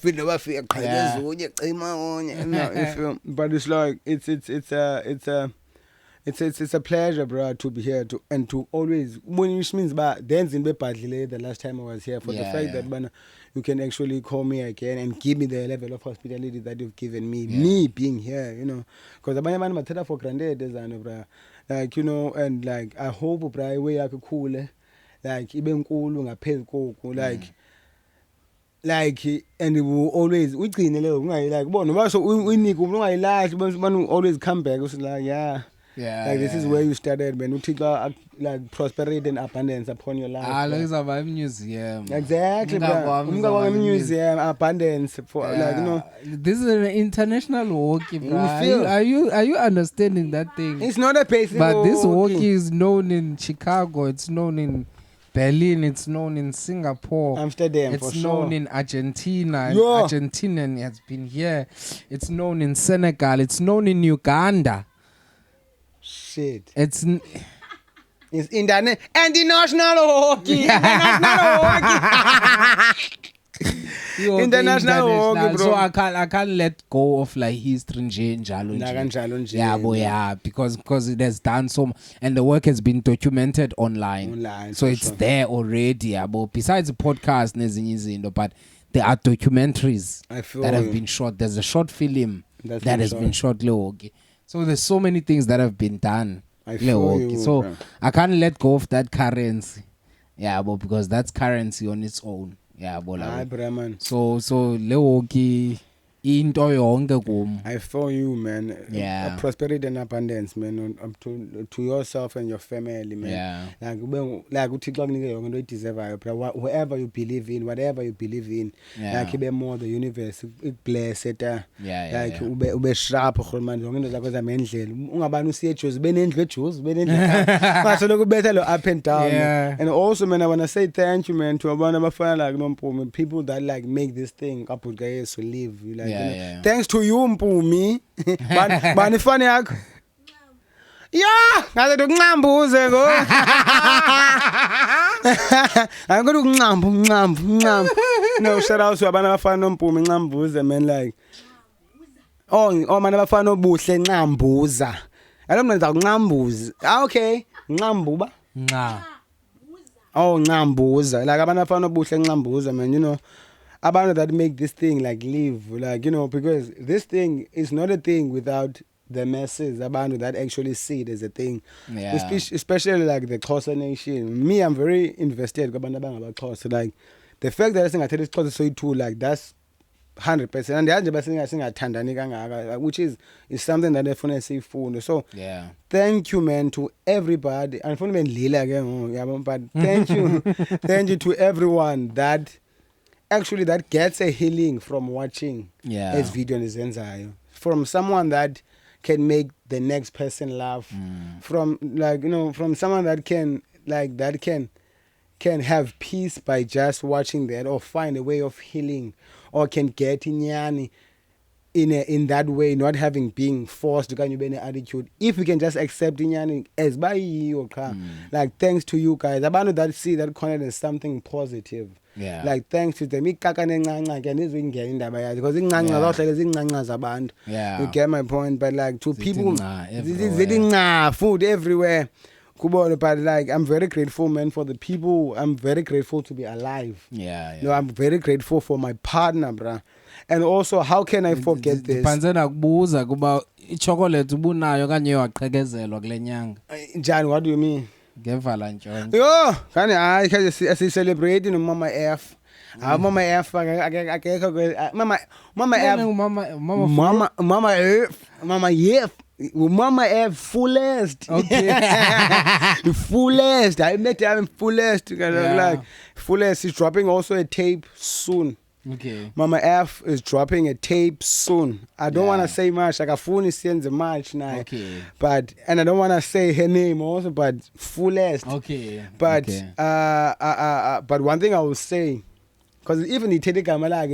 it's like it's a pleasure, bro, to be here to always. Which means, but dancing badly the last time I was here for the fact that you can actually call me again and give me the level of hospitality that you've given me. Yeah. Me being here, you know, because abanye abantu bathatha for granted bro. Like, you know, and like I hope bro way yakho cool, like ibe nkulu ngaphezulu koku, like like and it will always ugcine leyo ungayilike bona baso uyinika umuntu ungayilahli banu always come back usithi like like this is where you started man uthixo like prosperity and abundance upon your life. Look about museum. Exactly, bro. Museum abundance for like this is an international hockey, bro. Are you understanding that thing? It's not a basic. But this hockey is known in Chicago. It's known in Berlin. It's known in Singapore. Amsterdam. It's for known sure. in Argentina. Yeah. Argentinian has been here. It's known in Senegal. It's known in Uganda. Shit. It's international hockey. International hockey, bro. So I can't let go of like history njalo. Yeah, because it has done so and the work has been documented online. So it's there already, yeah. But besides the podcast nezinye izinto, but there are documentaries that have been shot. There's a short film that has been shot. So there's so many things that have been done. So bro. I can't let go of that currency. Yeah, but because that's currency on its own. Yeah, man. So lewoki into yonke kum. I feel you, man. Yeah. Prosperity and abundance, man, up to yourself and your family, man. Yeah. Like uthixo kunike yonke into oyideservayo, bro. Whoever you believe in, whatever you believe in, like ibe more the universe bless it. Like ube sharp khulumani yonke into zakho zamendlela. Ungabani usiye Jews, benendlu eJews, benendlu. Mase lokubetha lo up and down. Yeah. And also, man, I want to say thank you, man, to abantu abafana like Nompumi, people that like make this thing kaphuka yeso live. Like thanks to you Mpumi. Bani fani yakho? Yeah, ngaze ukunqambuze ngo. Angikuthi ukunqambu. No, shout out to abantu abafana noMpumi Nqambuze, man, like man abafana obuhle Nqambuza. Alomnenza ukunqambuza. Okay, Nqambuba. Nqambuza. Like abantu abafana obuhle Nqambuza, man, abantu that make this thing like live, like, because this thing is not a thing without the masses, abantu that actually see it as a thing. Yeah. Especially like the Xhosa nation. Me, I'm very invested kwabantu abangamaXhosa. Like the fact that I think I tell this Xhosa so too, like that's 100%. And the other singathandani kangaka, which is something that I find say phone. So yeah. Thank you, man, to everybody. And for me, Lila again, but thank you, thank you to everyone that actually that gets a healing from watching this video in Zenzayo. From someone that can make the next person laugh. From from someone that can have peace by just watching that, or find a way of healing, or can get inyani in that way, not having being forced to kind of any attitude. If we can just accept inyani as by you, like thanks to you guys. Abantu that see that content as something positive. Yeah. Like thanks to them, because you get my point. But like to people, food everywhere. But like I'm very grateful, man, for the people. I'm very grateful to be alive. I'm very grateful for my partner, bruh. And also, how can I forget this? John, what do you mean? Yo, can I celebrating Mama F? Mama F, Mama F, fullest. Okay. Fullest. I met her in fullest. Like fullest is dropping also a tape soon. Okay. Mama F is dropping a tape soon. I don't want to say much. Like a phone is sends March now. Okay. But and I don't want to say her name also. But fullest. Okay. But but one thing I will say, because even the Teddy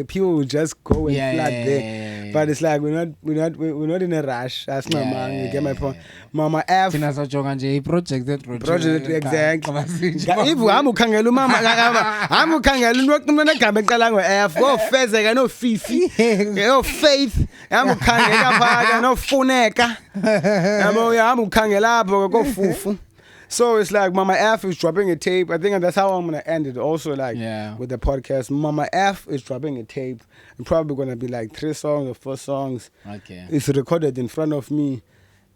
people will just go and flood there. But it's like we're not in a rush. That's my man. You get my point. Mama F. Project exactly. If I'm ukhangela mama, I'm ukhangela umuntu egama eqala ngo F. Go Fezeka no Fifi. No Faith. I'm ukhangela phaka no Funeka. I'm ukhangela lapho go Fufu. So it's like Mama F is dropping a tape. I think that's how I'm going to end it also, like with the podcast. Mama F is dropping a tape. It's probably going to be like 3 songs or 4 songs. Okay. It's recorded in front of me.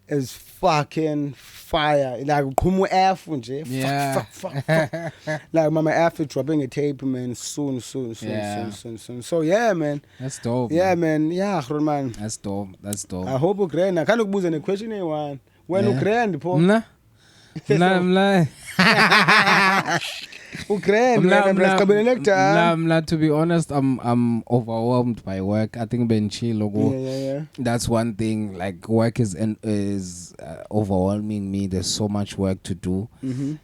is fucking fire. Like Kumu F nje. Yeah. Fuck. Like Mama F is dropping a tape, man, soon. Yeah. So yeah, man. That's dope. Yeah, man. Yeah, man. That's dope. I hope ugrand. I can't ukubuza ne question one. When ugrand po. Mna. Ugrand. To be honest, I'm overwhelmed by work. I think ben chill. Yeah. That's one thing. Like work is overwhelming me. There's so much work to do. The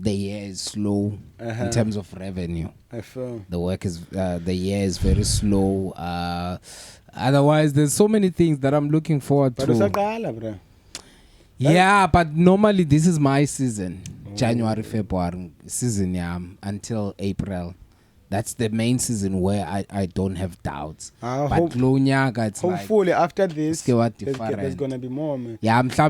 year is slow in terms of revenue. I feel the work is the year is very slow. Otherwise, there's so many things that I'm looking forward to. Bro. Yeah, but normally this is my season. January, February season, until April. That's the main season where I don't have doubts. But hopefully like, after this, there's gonna be more, man. Yeah, I'm because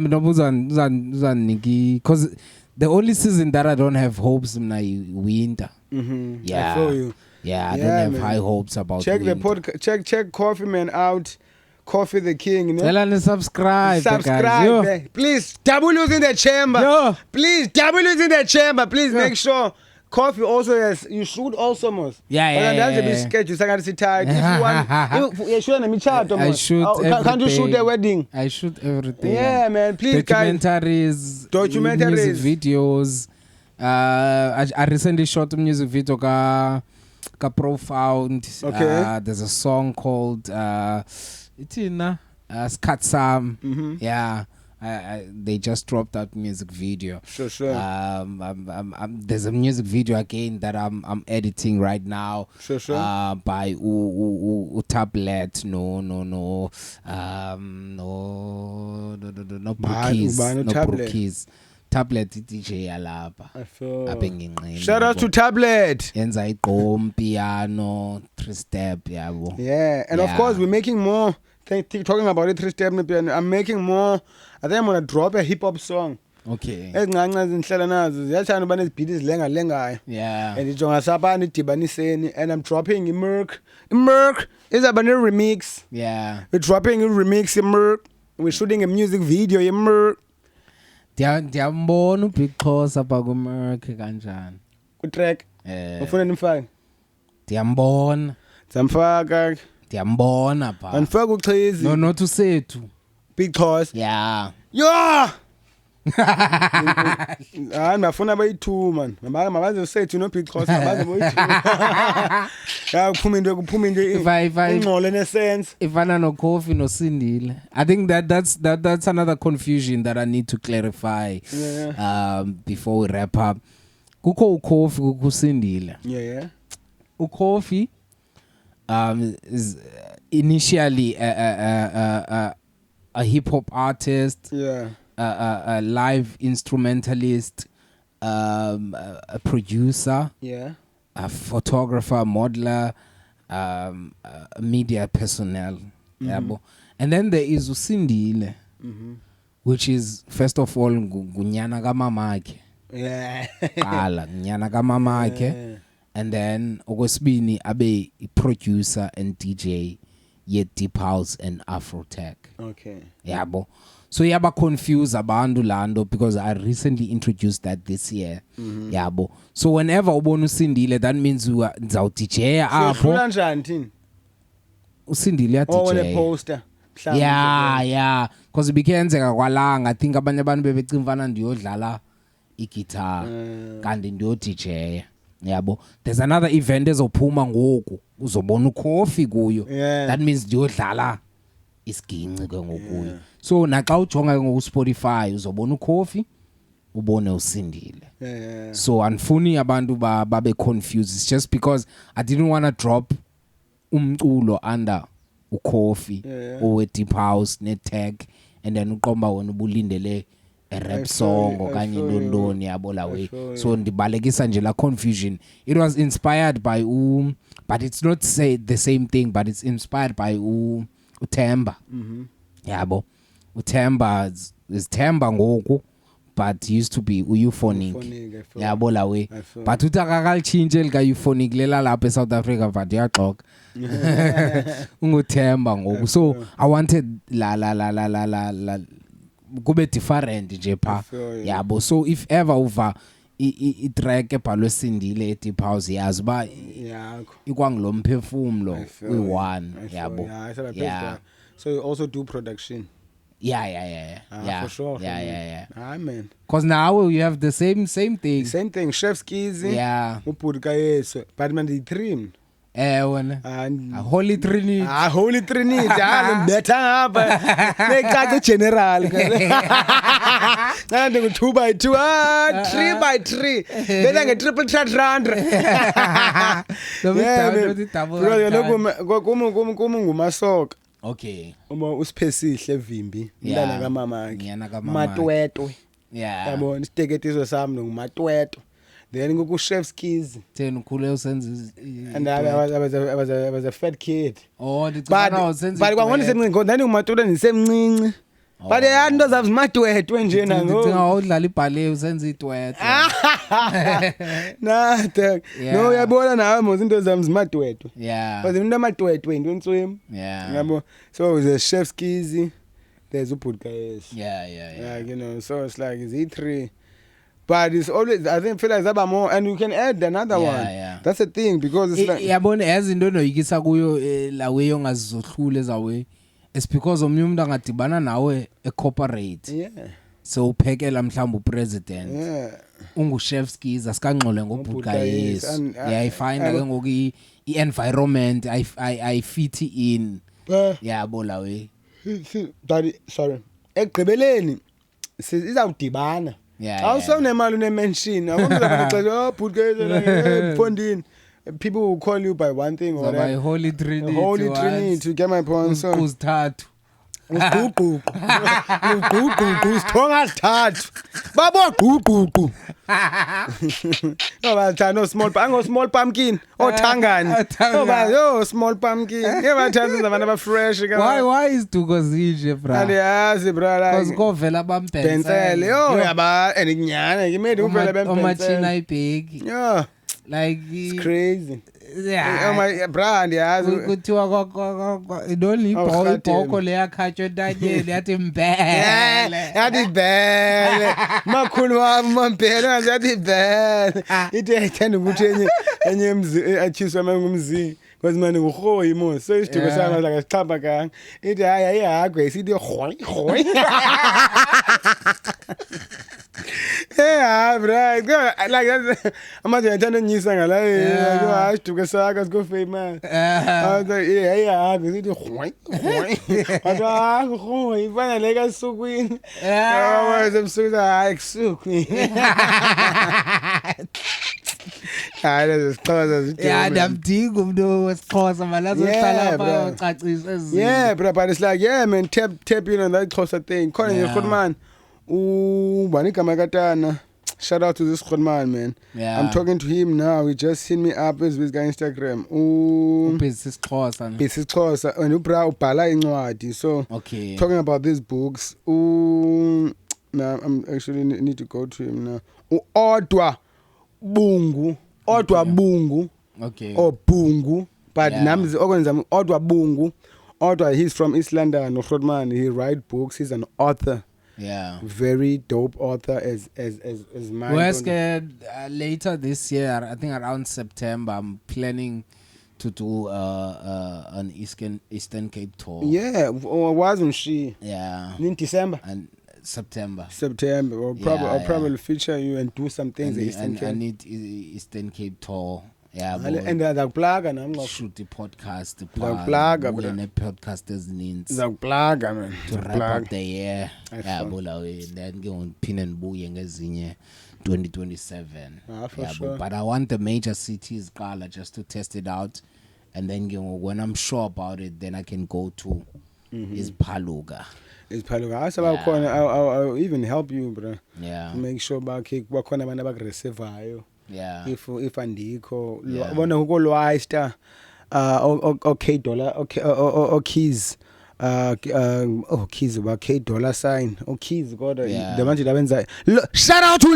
the only season that I don't have hopes in winter. Yeah, I feel you. Yeah, I don't have high hopes about. Check winter. the podcast. Check Coffee Man out. Coffee the King. Tell and subscribe. Guys. Please, W's in the chamber. Yo. Please, W's in the chamber. Please make sure. Coffee also has. You shoot also most. Yeah. That's a bit sketchy. So I gotta sit tight. If you want, you shoot a chat. I shoot. Can't you shoot a wedding? I shoot everything. Yeah, man. Please, documentaries, music videos. I recently shot a music video. Profound. Okay. There's a song called Skatsam. Yeah. They just dropped that music video. Sure. There's a music video again that I'm editing right now. Sure. By Tablet. No Brookies. Tablet DJ yalapha. Shout out to Tablet. Yenza igqom, piano, 3-step yabo. Yeah, and of course we're making more. Talking about it, 3-step piano. I'm making more. I think I'm gonna drop a hip hop song. Okay. Ezinqanqa zinhlala nazo. Ziyathanda uba nezbeat ezilengalengayo. Yeah. And ijonga sabani dibaniseni and I'm dropping iMerc. iMerc is about a remix. Yeah. We're dropping a remix iMerc. We're shooting a music video iMerc. Ndiyambona uBig Xhosa pha kuMerc kanjani. Ku-track. Ufuna nimfake? Ndiyambona. Zamfaka. Ndiyambona pha. Anifaka uChizi. No, not uSethu. Big Xhosa. Yeah. Yo! Hayi bafuna bayi-2 man. Mabaze uSethu no Big Xhosa mabaze boyi-2. Ya kuphuma into ingqolo nesense. Ifana no Coffee no Sindile. I think that's another confusion that I need to clarify before we wrap up. Kukho uCoffee kukho Sindile. Yeah. uCoffee is initially a hip hop artist. Yeah. A live instrumentalist, a producer, a photographer, modeler, a media personnel. And then there is uSindile, which is first of all ngunyana kamamakhe. Yeah. Ngunyana kamamakhe. And then okwesibini abe producer and DJ ye deep house and Afro tech. Okay. Yabo. So yaba confuse abantu lando because I recently introduced that this year. Yabo. So whenever ubona uSindile that means you are DJ apho. So kanjani thini? uSindile ya DJ. Oh, a poster. Yeah. Because bikenzeka kwalanga I think abanye abantu bebecimfana ndiyodlala i-guitar kanti ndiyo DJ. Yabo. There's another event ezophuma ngoku uzobona uCoffee kuyo. That means ndiyodlala isiginci ke ngokuyo. So naxa ujonga ngoku Spotify uzobona uCoffee ubone uSindile. So anfuni abantu babe confused. It's just because I didn't want to drop umculo under uCoffee or deep house net tag and then uqomba wona ubulindele a rap song okanye intoni yabo la way. So ndibalekisa nje la confusion. It was inspired by but it's not say the same thing, but it's inspired by uThemba. Yabo. uThemba is Themba ngoku but used to be Euphonic. Yabo la way. But utakakalichinje lika Euphonic lela lapha eSouth Africa but yaxoka. UThemba ngoku. So I wanted la kube different nje pha feel you. yabo so if ever uva I track ebhalwe Sindile eDeep House yazi ba yakho ikwangilomphefumulo I feel uyi1 I feel yabo yeah, I said I yeah yeah. So you also do production yeah for sure yeah ah man cuz now you have the same thing same thing chef skizzy yeah ubudka yeso but man the trim wena and Holy Trinity Holy Trinity mbetha ngapha necaca general nande ku 2 by 2 3 by 3 bela nge triple tetrahedron kuma ngumasoka okay uma usiphesihle evimbi mntana kamama akhe matwetwe yeah yabona isiteketiso sami ngumatwetwe then ku chef skizzy then ukhule usenza and I was a fat kid oh but ngicabanga usenza kwangona semncinci ndani ngumatwetwe ndisemncinci but yanto zazi matwetwe nje nango ngicabanga udlala ibhale usenza itwetwe nada no uyabona nawe mos into zami zimatwetwe yeah was into amatwetwe into nswim yeah yabo so the chef skizzy there's ubudka yes yeah you know so it's like is E3 but it's always I think feel like zaba more and you can add another one yeah. That's the thing because it's like yabona yazinto noyikisa kuyo la way ongazizohlule zawe it's because omnye umuntu angadibana nawe ecorporate yeah so uphekela mhlawumbe upresident ungu chef skizzy asikangxole ngobudka yes yayifind ke ngoku I-environment I fit in yabo la way but sorry egqibeleni izawudibana awusonemali unemention akumzabexela budka mfondini people will call you by one thing or by Holy Trinity Holy Trinity to get my point so uzithathu ugugugu sithonga sithathu babogugugu no bathanda small pumpkin othangani yo small pumpkin yebathanda abantu aba fresh why is duko zinje bra andiyazi bra because kovela abambhensele yo yaba eninyana ngimedi uvela bempensele umachina ibig yeah like it's crazy yeah oh my brand yazi kuthiwa idoli ibhoko leyakhatsho entanyeni yathi mbele yathi bele makhulu wami mambele yathi bele ithi ayithanda ukuthi enye emzi achiswa mangumzi because manje nguhoyi mo so isituko sami la sichapha kanga ithi hayi ayihagwe isithi hoyi yeah bro like amanje ngithanda nyisa ngala hayi isituko sakho siko famous yeah isithi hoyi hoyi bana leka sukwini semsuku hayi kusukwini yeah ndamdinga umuntu wesixhosa malazo hlala pha ucacisa ezinto yeah but it's like yeah man tap you know that Xhosa thing khona nje khotman ubani igama katana shout out to this khotman man I'm talking to him now he just sent me up his guy Instagram busy Xhosa and ubra ubhala incwadi so okay talking about these books now I'm actually need to go to him now odwa bungu okay or bungu but namzi okwenza odwa bungu odwa he's from East London Rodman he write books he's an author very dope author as mine later this year I think around September I'm planning to do an Eastern Cape tour wasn't she in December and September I'll probably feature you and do some things I need Eastern Cape tour and zakuplaga nami shoot podcast podcast ezininzi zakuplaga man to wrap up the year bola we then ngiphinde nibuye ngezinye 2027 sure. But I want the major cities qala just to test it out and then when I'm sure about it then I can go to Isiphaluka asabakhona I'll even help you bro make sure bakhona abantu abakureservayo if andikho bona ukolwayista okay dollar okay keys keys ba K dollar sign keys kodwa the manje labenza shout out to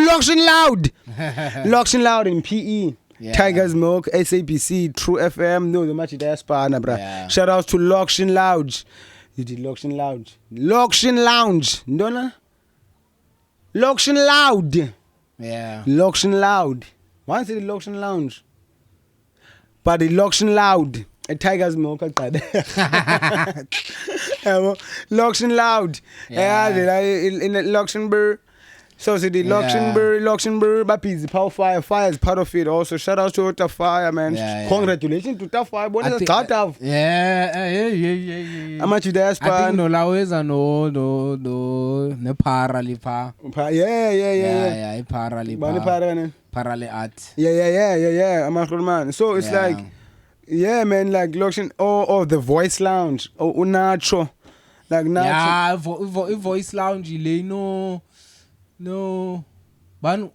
Loction Loud in PE Tigers Milk SABC True FM no the manje diaspora bra shout out to Loction Lounge you did Loction Lounge ndona Loction Loud. Yeah. Loction Loud. Once the Loction Lounge. But the Loction Loud. A Tiger's milk. Loction Loud. Yeah. Yeah, in the Luxembourg. So the Luxembourg, Bapi's Power Fire is part of it also. Shout out to Uta Fire, man. Yeah. Congratulations to Uta Fire. What is that of? Yeah. How much you there, I think no laweza no ne para lipa. Yeah. Para lipa. Bani para ne? Para le art. Yeah. I'm a good man. So it's Yeah. like, yeah, man, like Luxembourg, oh, the Voice Lounge, oh, Nacho. Like Nacho. Yeah, voice lounge le no. Ban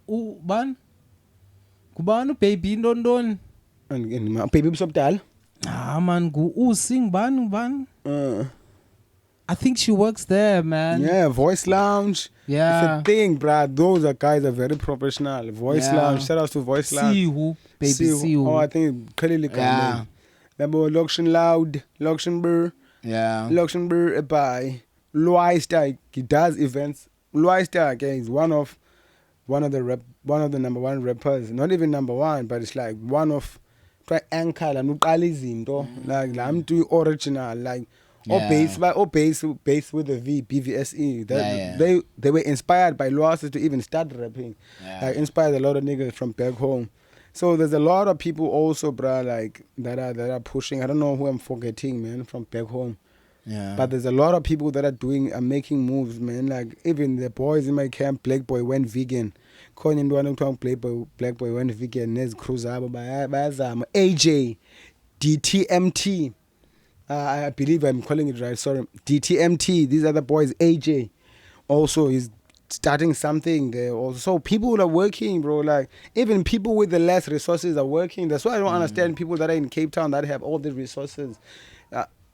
Kubanu baby don. And baby Sobtal. Ah man, go sing ban. Uh, I think she works there, man. yeah, Voice Lounge. Yeah. It's a thing, bruh. Those are guys are very professional. Voice Yeah. Lounge. Shout out to Voice Lounge. See who, baby, see who. Oh, I think clearly Yeah. Number Luxembourg Loud, Luxembourg, Yeah. Luxembourg by Loister. He does events. Loister, okay, is one of the number one rappers. Not even number one, but it's like one of try anchor and izinto like I'm doing original like Yeah. bass with the V BVSE. Yeah. They were inspired by Loister to even start rapping. Yeah. Like inspired a lot of niggas from back home. So there's a lot of people also, bruh, like that are pushing. I don't know who I'm forgetting, man, from back home. Yeah. But there's a lot of people that are making moves, man. Like even the boys in my camp, Black Boy went vegan. Calling one to Black Boy went vegan. Nez Cruiser, AJ, DTMT. I believe I'm calling it right. Sorry, DTMT. These are the boys. AJ also is starting something there also. So people are working, bro. Like even people with the less resources are working. That's why I don't understand people that are in Cape Town that have all the resources.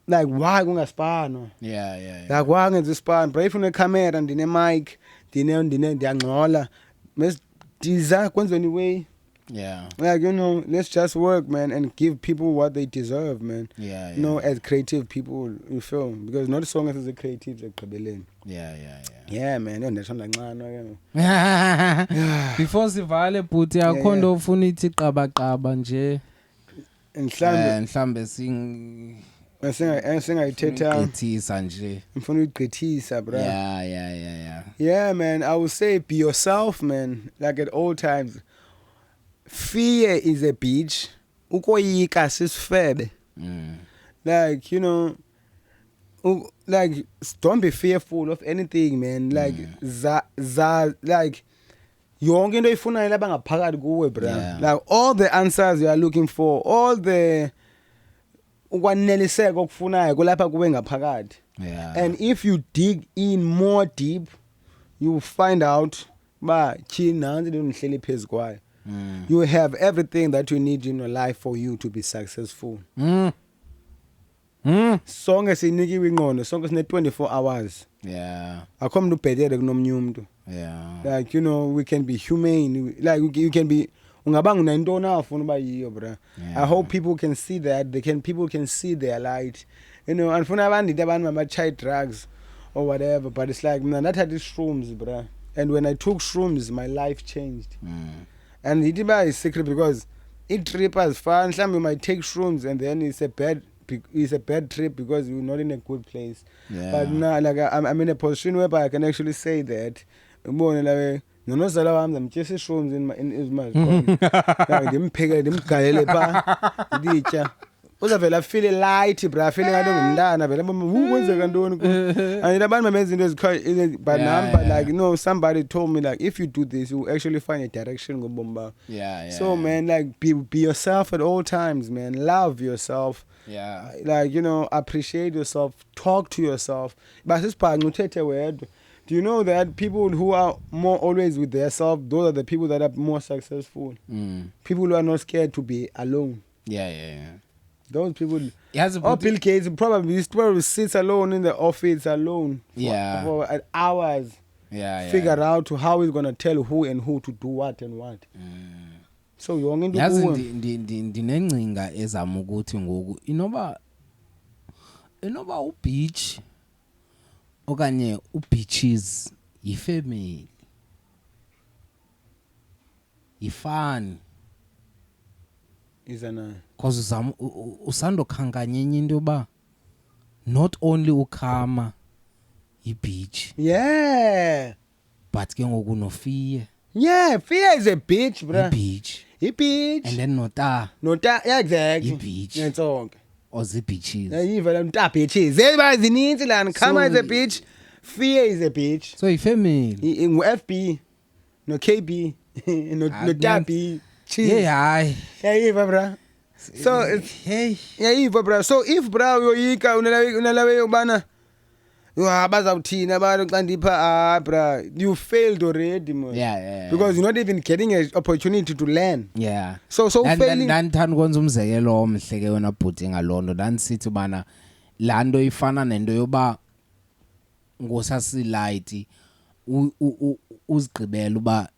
Like why going to spar no? Yeah. Like why going to spar? But if you come here and dine mic, dine diangcola, miss diza kwenza anyway. Yeah. Like let's just work, man, and give people what they deserve, man. Yeah. As creative people, you feel, because not as long as a creative like Kabelin. Yeah. Yeah, man. You're not like man. Before sivale bhuti akho nto ufuna ithi qaba nje. Mhlambe Singayithetha ngithisa nje. ngifuna ukugqithisa, bro. Yeah. Yeah, man. I would say be yourself, man. Like at all times. Fear is a bitch. Ukoyika sisifebe. Like, like don't be fearful of anything, man. Like like yonke into oyifunayo labangaphakathi kuwe, bro. Like all the answers you are looking for, all the ukwaneliseka okufunayo kulapha kuwe ngaphakathi. Yeah. And if you dig in more deep, you will find out ba chinanzi lo nihleli phezu kwayo. You have everything that you need in your life for you to be successful. Sonke sinikiwe ingqondo, sonke sine 24 hours. Yeah. Akho umuntu ubhedele kunomnye umuntu. Yeah. Like we can be humane. Like you can be ungabanga unento na ufuna uba yiyo, bro. I hope people can see that. People can see their light. Andifuna abantu mama-try drugs or whatever, but it's like mina ndathi shrooms, bro. And when I took shrooms, my life changed. And it is secret because it trip as far. Some you might take shrooms and then it's a bad trip because you're not in a good place. Yeah. But now, like I'm in a position whereby I can actually say that. Nonozala wami zamtshisa shrooms in my ngimphekele ngimgalele pha iditya uzavela feel light, bra, feeling ngathi ngumntana vela kwenzeka ntoni and abantu bamenza into but like somebody told me like if you do this you actually find a direction ngobomi bakho. So man, like be yourself at all times, man. Love yourself. Yeah. Like appreciate yourself, talk to yourself. But sisibhanqa uthethe wedwa. Do you know that people who are more always with their self, those are the people that are more successful? People who are not scared to be alone. Yeah. Those people. Bill Gates probably sits alone in the office alone for hours. Figure out how he's gonna tell who and who to do what and what. So yonke into yazi ndinengcinga ezama ukuthi ngoku inoba ubeach okanye ubeaches yifamily. yifani Izana. because usandokhanganya enye into yoba not only ukhama i-beach Yeah. but ke ngoku nofiye Yeah, fear is a bitch, bro. i-beach I-beach. and then nota Yeah, exactly. I-beach. Ngiyonke. or zii-beaches Yayiva la mta bitches. Zeba zininzi lana. Khama So- is a bitch. Fear is a bitch. so yifamily Ngu-FB no KB no Tabi. hey hayi Yayiva bra. So it's hey yayiva bra. So if bra uyoyika unalawe ubana bazawuthina abantu xa ndipha bra you failed already man. yeah Because you're not even getting an opportunity to learn. yeah So failing. ndandithanda ukwenza umzekelo omhle ke wena bhuti ngaloo nto ndandisithi ubana laa nto ifana nento yoba ngosasilayiti uzigqibela uba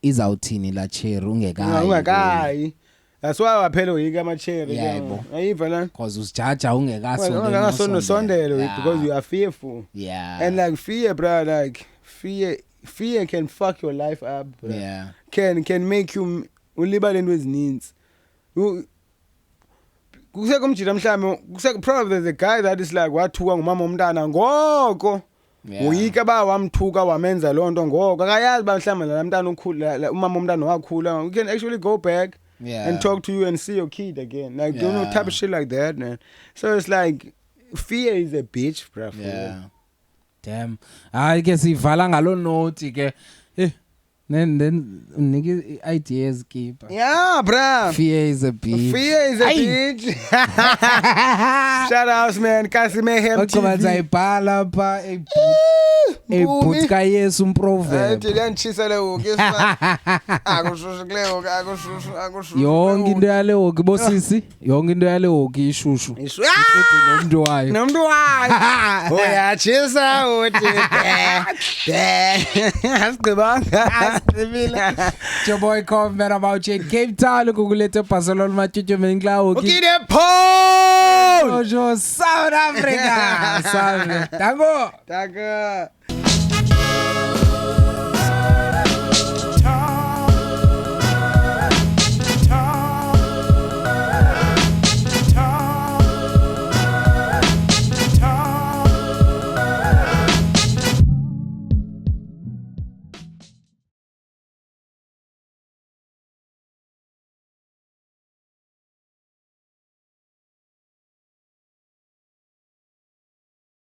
izawuthini laa cherry Ungekayi. That's why waphela uyika ama-cherry. Yeah, yebo. Ayiva la. because usijaja Ungasondelo because you are fearful. yeah And like fear, bro, like fear can fuck your life up, bro. yeah Can make you ulibale into ezininzi. Kusekumjira mhlawumbe probably there's a guy that is like wathuka ngumama womntana ngoko. Uyika ba wamthuka wamenza lonto ngoko. Akayazi ba mhlawumbe la mntana ukhula umama womntana wakhula. You can actually go back and talk to you and see your kid again. Like don't know type of shit like that, man. So it's like fear is a bitch, bro. yeah damn hayi ke sivala ngaloo note ke then unike ideas keeper Yeah, bro. fear is a bitch Fear is a bitch. Shout out, man. Kasi Mayhem Oqoba TV. sayibhala pha ebhuti kaYesu umproverb Liyantshisa le hoki. Akushushu kule hoki, akushushu. yonke into yale hoki bosisi yonke into yale hoki ishushu nomuntu wayo Nomuntu wayo. Uyatshisa uthi. Asigqibanga. Joboy comment about you Cape Town kukulethe Barcelona matshutshwe menkla hoki Ukide Paul. Ojo South Africa South Dango Danke.